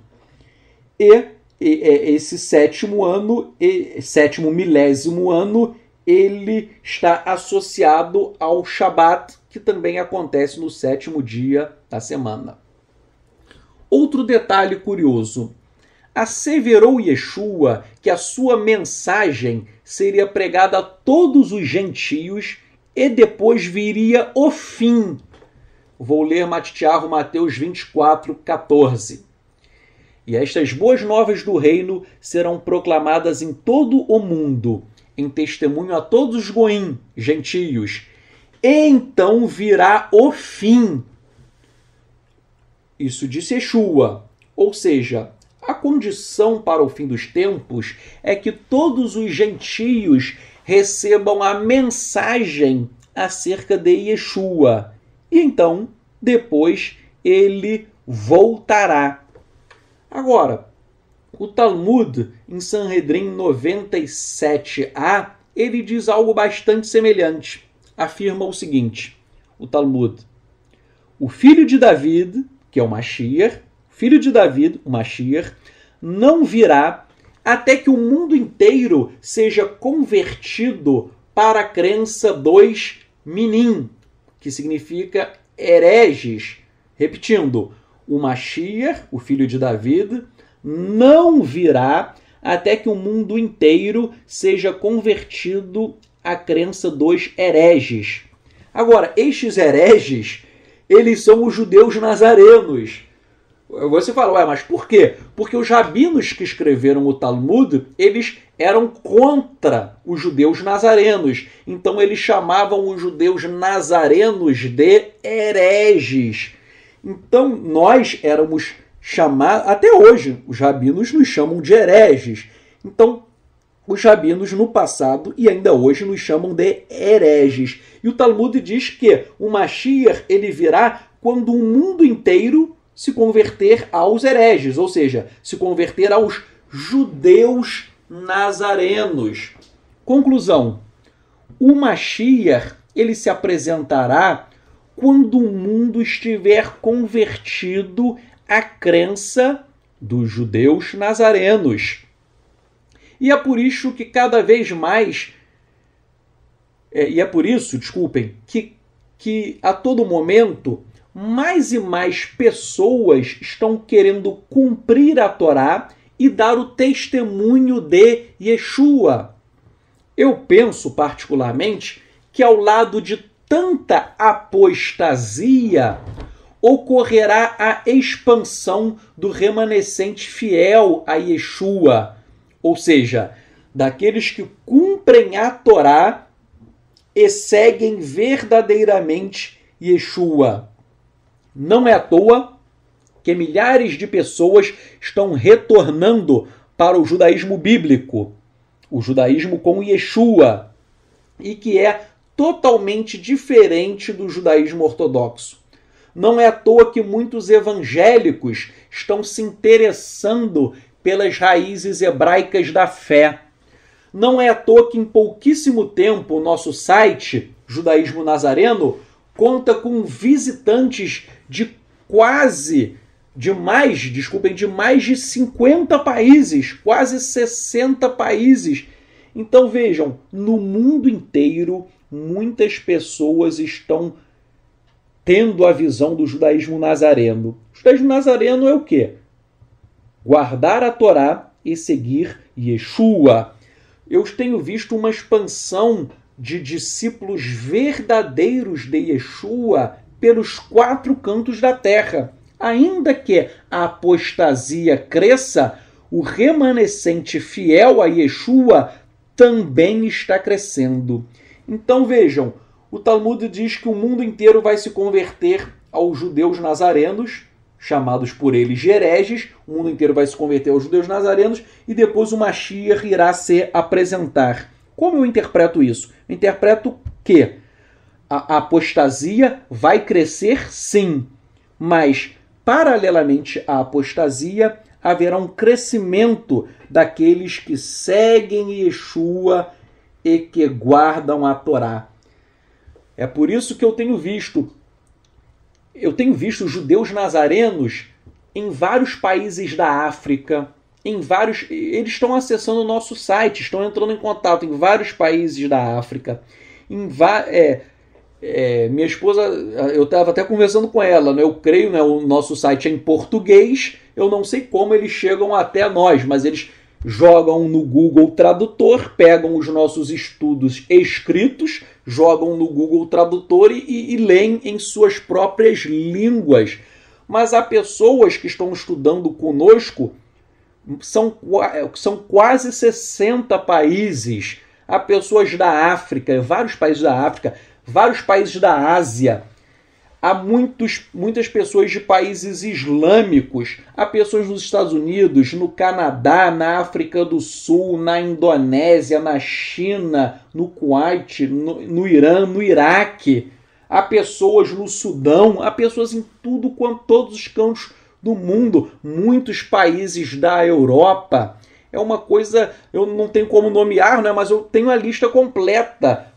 E esse 7º milésimo ano, ele está associado ao Shabat, que também acontece no 7º dia da semana. Outro detalhe curioso. Asseverou Yeshua que a sua mensagem seria pregada a todos os gentios e depois viria o fim. Vou ler Matitiarro, Mateus 24, 14. E estas boas novas do reino serão proclamadas em todo o mundo, em testemunho a todos os goim, gentios. E então virá o fim. Isso disse Yeshua. Ou seja, a condição para o fim dos tempos é que todos os gentios recebam a mensagem acerca de Yeshua. E então, depois, ele voltará. Agora, o Talmud, em Sanhedrin 97a, ele diz algo bastante semelhante. Afirma o seguinte, o Talmud: o filho de David, que é o Mashiach, filho de David, o Mashiach, não virá até que o mundo inteiro seja convertido para a crença dos minim, que significa hereges. Repetindo, o Mashiach, o filho de David, não virá até que o mundo inteiro seja convertido à crença dos hereges. Agora, estes hereges, eles são os judeus nazarenos. Você fala, ué, mas por quê? Porque os rabinos que escreveram o Talmud, eles eram contra os judeus nazarenos. Então eles chamavam os judeus nazarenos de hereges. Então nós éramos chamados, até hoje os rabinos nos chamam de hereges. Então os rabinos no passado e ainda hoje nos chamam de hereges. E o Talmud diz que o Mashiach ele virá quando o mundo inteiro se converter aos hereges, ou seja, se converter aos judeus nazarenos. Conclusão: o Mashiach ele se apresentará quando o mundo estiver convertido à crença dos judeus nazarenos. E é por isso que cada vez mais, que a todo momento mais e mais pessoas estão querendo cumprir a Torá e dar o testemunho de Yeshua. Eu penso particularmente que ao lado de tanta apostasia ocorrerá a expansão do remanescente fiel a Yeshua, ou seja, daqueles que cumprem a Torá e seguem verdadeiramente Yeshua. Não é à toa que milhares de pessoas estão retornando para o judaísmo bíblico, o judaísmo com Yeshua, e que é totalmente diferente do judaísmo ortodoxo. Não é à toa que muitos evangélicos estão se interessando pelas raízes hebraicas da fé. Não é à toa que em pouquíssimo tempo o nosso site, Judaísmo Nazareno, conta com visitantes de mais de 50 países, quase 60 países. Então vejam, no mundo inteiro, muitas pessoas estão tendo a visão do judaísmo nazareno. O judaísmo nazareno é o quê? Guardar a Torá e seguir Yeshua. Eu tenho visto uma expansão de discípulos verdadeiros de Yeshua pelos 4 cantos da terra. Ainda que a apostasia cresça, o remanescente fiel a Yeshua também está crescendo. Então vejam, o Talmud diz que o mundo inteiro vai se converter aos judeus nazarenos, chamados por eles de hereges. O mundo inteiro vai se converter aos judeus nazarenos e depois o Mashiach irá se apresentar. Como eu interpreto isso? Eu interpreto que a apostasia vai crescer sim, mas paralelamente à apostasia haverá um crescimento daqueles que seguem Yeshua e que guardam a Torá. É por isso que eu tenho visto judeus nazarenos em vários países da África, eles estão acessando o nosso site, estão entrando em contato em vários países da África. Minha esposa, eu estava até conversando com ela, né? Eu creio, né, o nosso site é em português, eu não sei como eles chegam até nós, mas eles jogam no Google Tradutor, pegam os nossos estudos escritos, jogam no Google Tradutor e leem em suas próprias línguas. Mas há pessoas que estão estudando conosco, são quase 60 países. Há pessoas da África, vários países da África, vários países da Ásia. Há muitas pessoas de países islâmicos, há pessoas nos Estados Unidos, no Canadá, na África do Sul, na Indonésia, na China, no Kuwait, no Irã, no Iraque. Há pessoas no Sudão, há pessoas em todos os cantos do mundo, muitos países da Europa. É uma coisa, eu não tenho como nomear, né, mas eu tenho a lista completa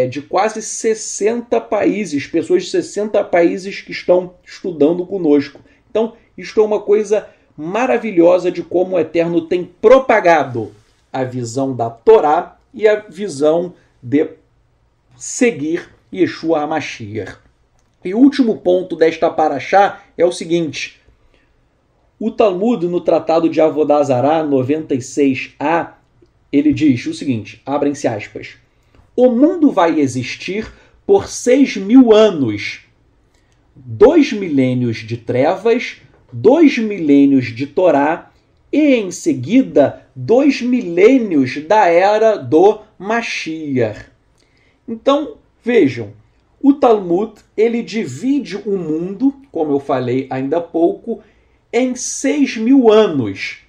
de quase 60 países, pessoas de 60 países que estão estudando conosco. Então, isto é uma coisa maravilhosa de como o Eterno tem propagado a visão da Torá e a visão de seguir Yeshua HaMashiach. E o último ponto desta paraxá é o seguinte: o Talmud, no Tratado de Avodah Zará 96a, ele diz o seguinte, abrem-se aspas: o mundo vai existir por 6.000 anos, 2 milênios de trevas, 2 milênios de Torá e, em seguida, 2 milênios da era do Mashiach. Então, vejam, o Talmud ele divide o mundo, como eu falei ainda há pouco, em 6.000 anos.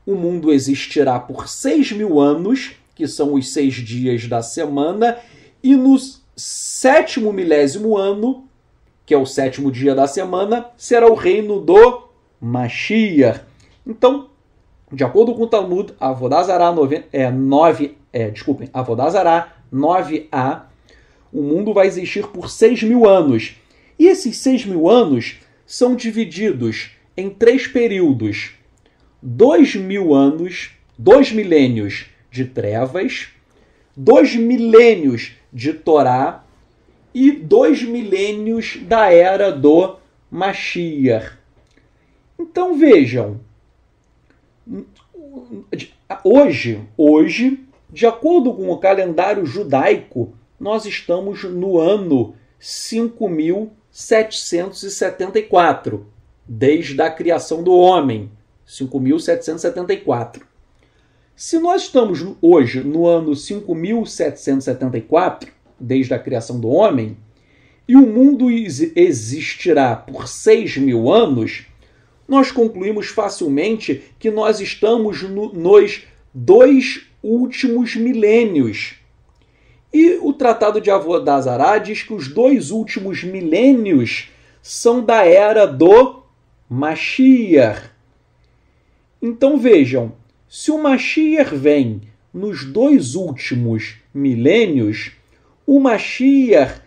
O mundo existirá por 6.000 anos, que são os 6 dias da semana, e no 7º milésimo ano, que é o 7º dia da semana, será o reino do Mashiach. Então, de acordo com o Talmud, Avodah Zará 9a, o mundo vai existir por 6.000 anos. E esses 6.000 anos são divididos em 3 períodos: 2.000 anos, 2 milênios de trevas, 2 milênios de Torá e 2 milênios da era do Mashiach. Então vejam, hoje, de acordo com o calendário judaico, nós estamos no ano 5.774, desde a criação do homem, 5.774. Se nós estamos hoje no ano 5.774, desde a criação do homem, e o mundo existirá por 6.000 anos, nós concluímos facilmente que nós estamos nos 2 últimos milênios. E o Tratado de Avodah Zará diz que os 2 últimos milênios são da era do Mashiach. Então vejam, se o Mashiach vem nos 2 últimos milênios, o Mashiach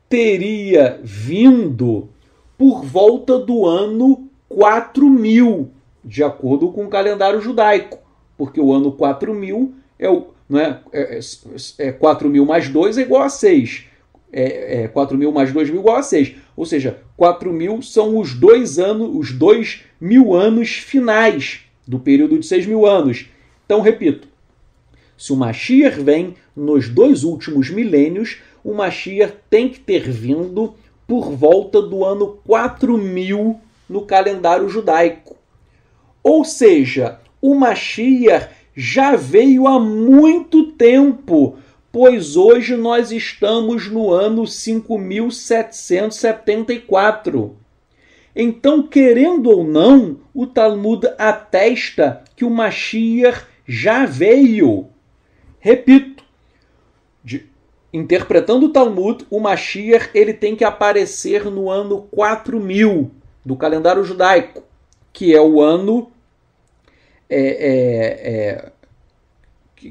teria vindo por volta do ano 4.000, de acordo com o calendário judaico, porque o ano 4.000 é 4.000 mais 2 é igual a 6. 4.000 mais 2.000 igual a 6. Ou seja, 4.000 são os 2.000 anos finais do período de 6.000 anos. Então, repito, se o Mashiach vem nos 2 últimos milênios, o Mashiach tem que ter vindo por volta do ano 4.000 no calendário judaico. Ou seja, o Mashiach já veio há muito tempo, pois hoje nós estamos no ano 5.774. Então, querendo ou não, o Talmud atesta que o Mashiach já veio. Repito, interpretando o Talmud, o Mashiach ele tem que aparecer no ano 4.000 do calendário judaico, que é o ano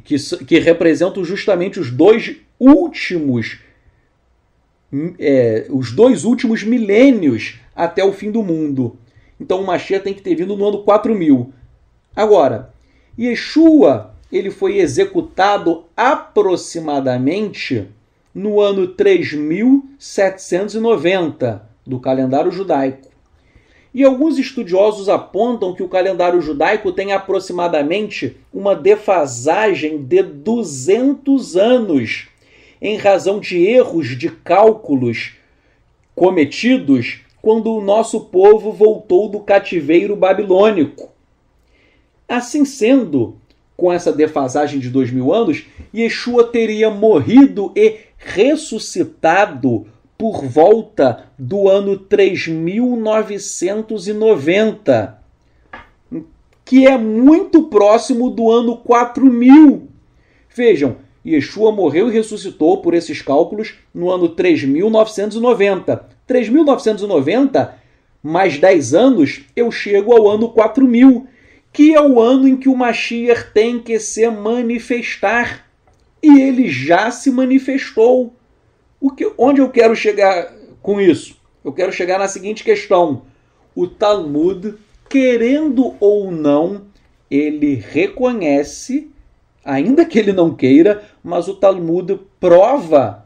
que representam justamente os dois últimos milênios até o fim do mundo. Então o Mashiach tem que ter vindo no ano 4000. Agora, Yeshua ele foi executado aproximadamente no ano 3790 do calendário judaico. E alguns estudiosos apontam que o calendário judaico tem aproximadamente uma defasagem de 200 anos, em razão de erros de cálculos cometidos quando o nosso povo voltou do cativeiro babilônico. Assim sendo, com essa defasagem de 2000 anos, Yeshua teria morrido e ressuscitado por volta do ano 3990, que é muito próximo do ano 4000. Vejam, Yeshua morreu e ressuscitou, por esses cálculos, no ano 3990. 3990, mais 10 anos, eu chego ao ano 4000, que é o ano em que o Mashiach tem que se manifestar. E ele já se manifestou. Onde eu quero chegar com isso? Eu quero chegar na seguinte questão. O Talmud, querendo ou não, ele reconhece, ainda que ele não queira, mas o Talmud prova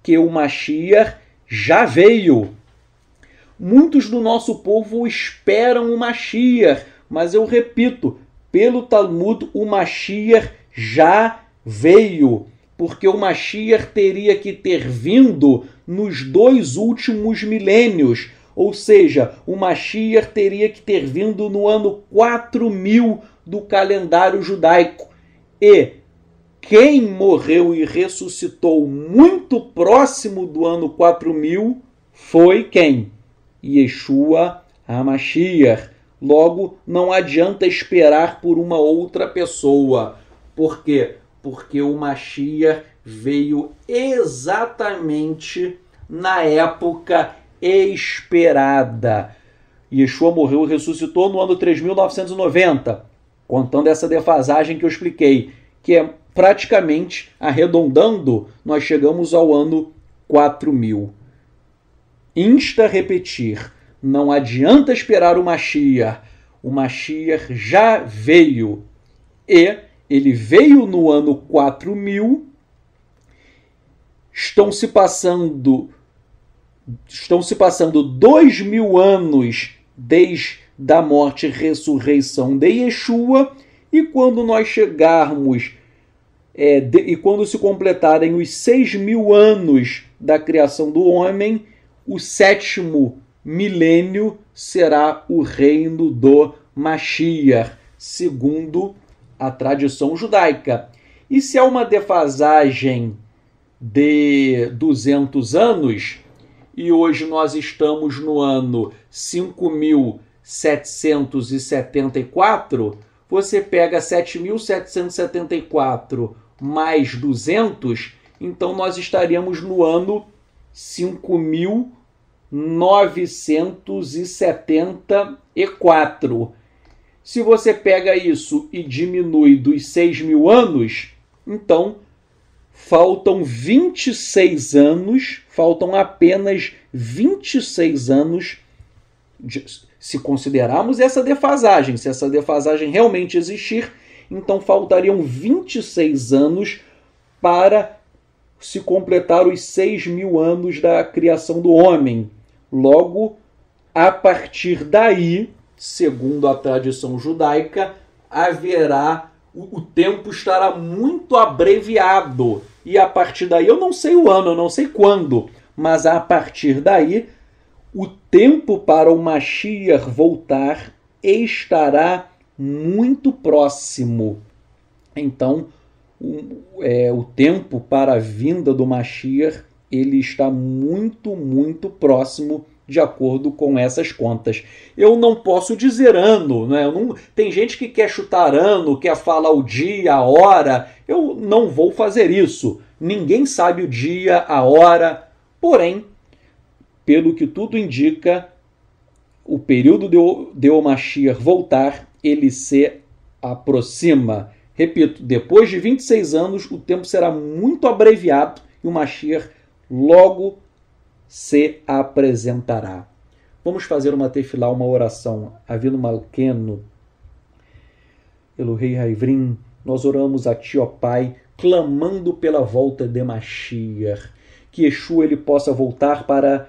que o Mashiach já veio. Muitos do nosso povo esperam o Mashiach, mas eu repito, pelo Talmud o Mashiach já veio, porque o Mashiach teria que ter vindo nos 2 últimos milênios, ou seja, o Mashiach teria que ter vindo no ano 4000 do calendário judaico. E quem morreu e ressuscitou muito próximo do ano 4000 foi quem? Yeshua HaMashiach. Logo, não adianta esperar por uma outra pessoa. Por quê? Porque o Mashiach veio exatamente na época esperada. Yeshua morreu e ressuscitou no ano 3990, contando essa defasagem que eu expliquei, que é praticamente, arredondando, nós chegamos ao ano 4000. Insta a repetir, não adianta esperar o Mashiach já veio. E ele veio no ano 4000, estão se passando 2000 anos desde a morte e ressurreição de Yeshua, e quando nós chegarmos, e quando se completarem os 6000 anos da criação do homem, o 7º milênio será o reino do Mashiach, segundo a tradição judaica. E se há uma defasagem de 200 anos, e hoje nós estamos no ano 5774, você pega 7.774 mais 200, então nós estaríamos no ano 5.974. Se você pega isso e diminui dos 6.000 anos, então faltam 26 anos, faltam apenas 26 anos, se considerarmos essa defasagem. Se essa defasagem realmente existir, então faltariam 26 anos para se completar os 6.000 anos da criação do homem. Logo, a partir daí, segundo a tradição judaica, haverá, o tempo estará muito abreviado. E a partir daí, eu não sei o ano, eu não sei quando, mas a partir daí, o tempo para o Mashiach voltar estará muito próximo. Então, o tempo para a vinda do Mashiach, ele está muito, muito próximo, de acordo com essas contas. Eu não posso dizer ano, né? Tem gente que quer chutar ano, quer falar o dia, a hora. Eu não vou fazer isso. Ninguém sabe o dia, a hora. Porém, pelo que tudo indica, o período de o Mashiach voltar, ele se aproxima. Repito, depois de 26 anos, o tempo será muito abreviado e o Mashiach logo se apresentará. Vamos fazer uma tefilá, uma oração. Avinu Malkenu, Elohei Haivrim, nós oramos a Ti, ó Pai, clamando pela volta de Mashiach. Que Yeshua ele possa voltar para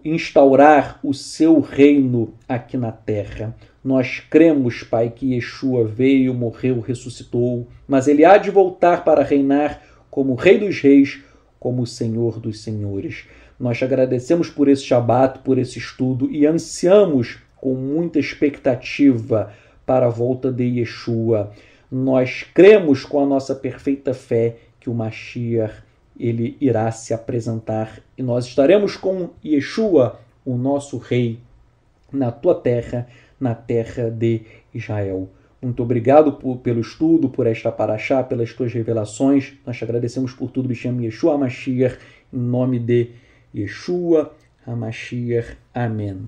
instaurar o seu reino aqui na terra. Nós cremos, Pai, que Yeshua veio, morreu, ressuscitou, mas ele há de voltar para reinar como Rei dos Reis, como Senhor dos Senhores. Nós te agradecemos por esse Shabat, por esse estudo e ansiamos com muita expectativa para a volta de Yeshua. Nós cremos com a nossa perfeita fé que o Mashiach ele irá se apresentar e nós estaremos com Yeshua, o nosso Rei, na tua terra, na terra de Israel. Muito obrigado pelo estudo, por esta paraxá, pelas tuas revelações. Nós te agradecemos por tudo, Bishem Yeshua HaMashiach, em nome de Yeshua HaMashiach. Amém.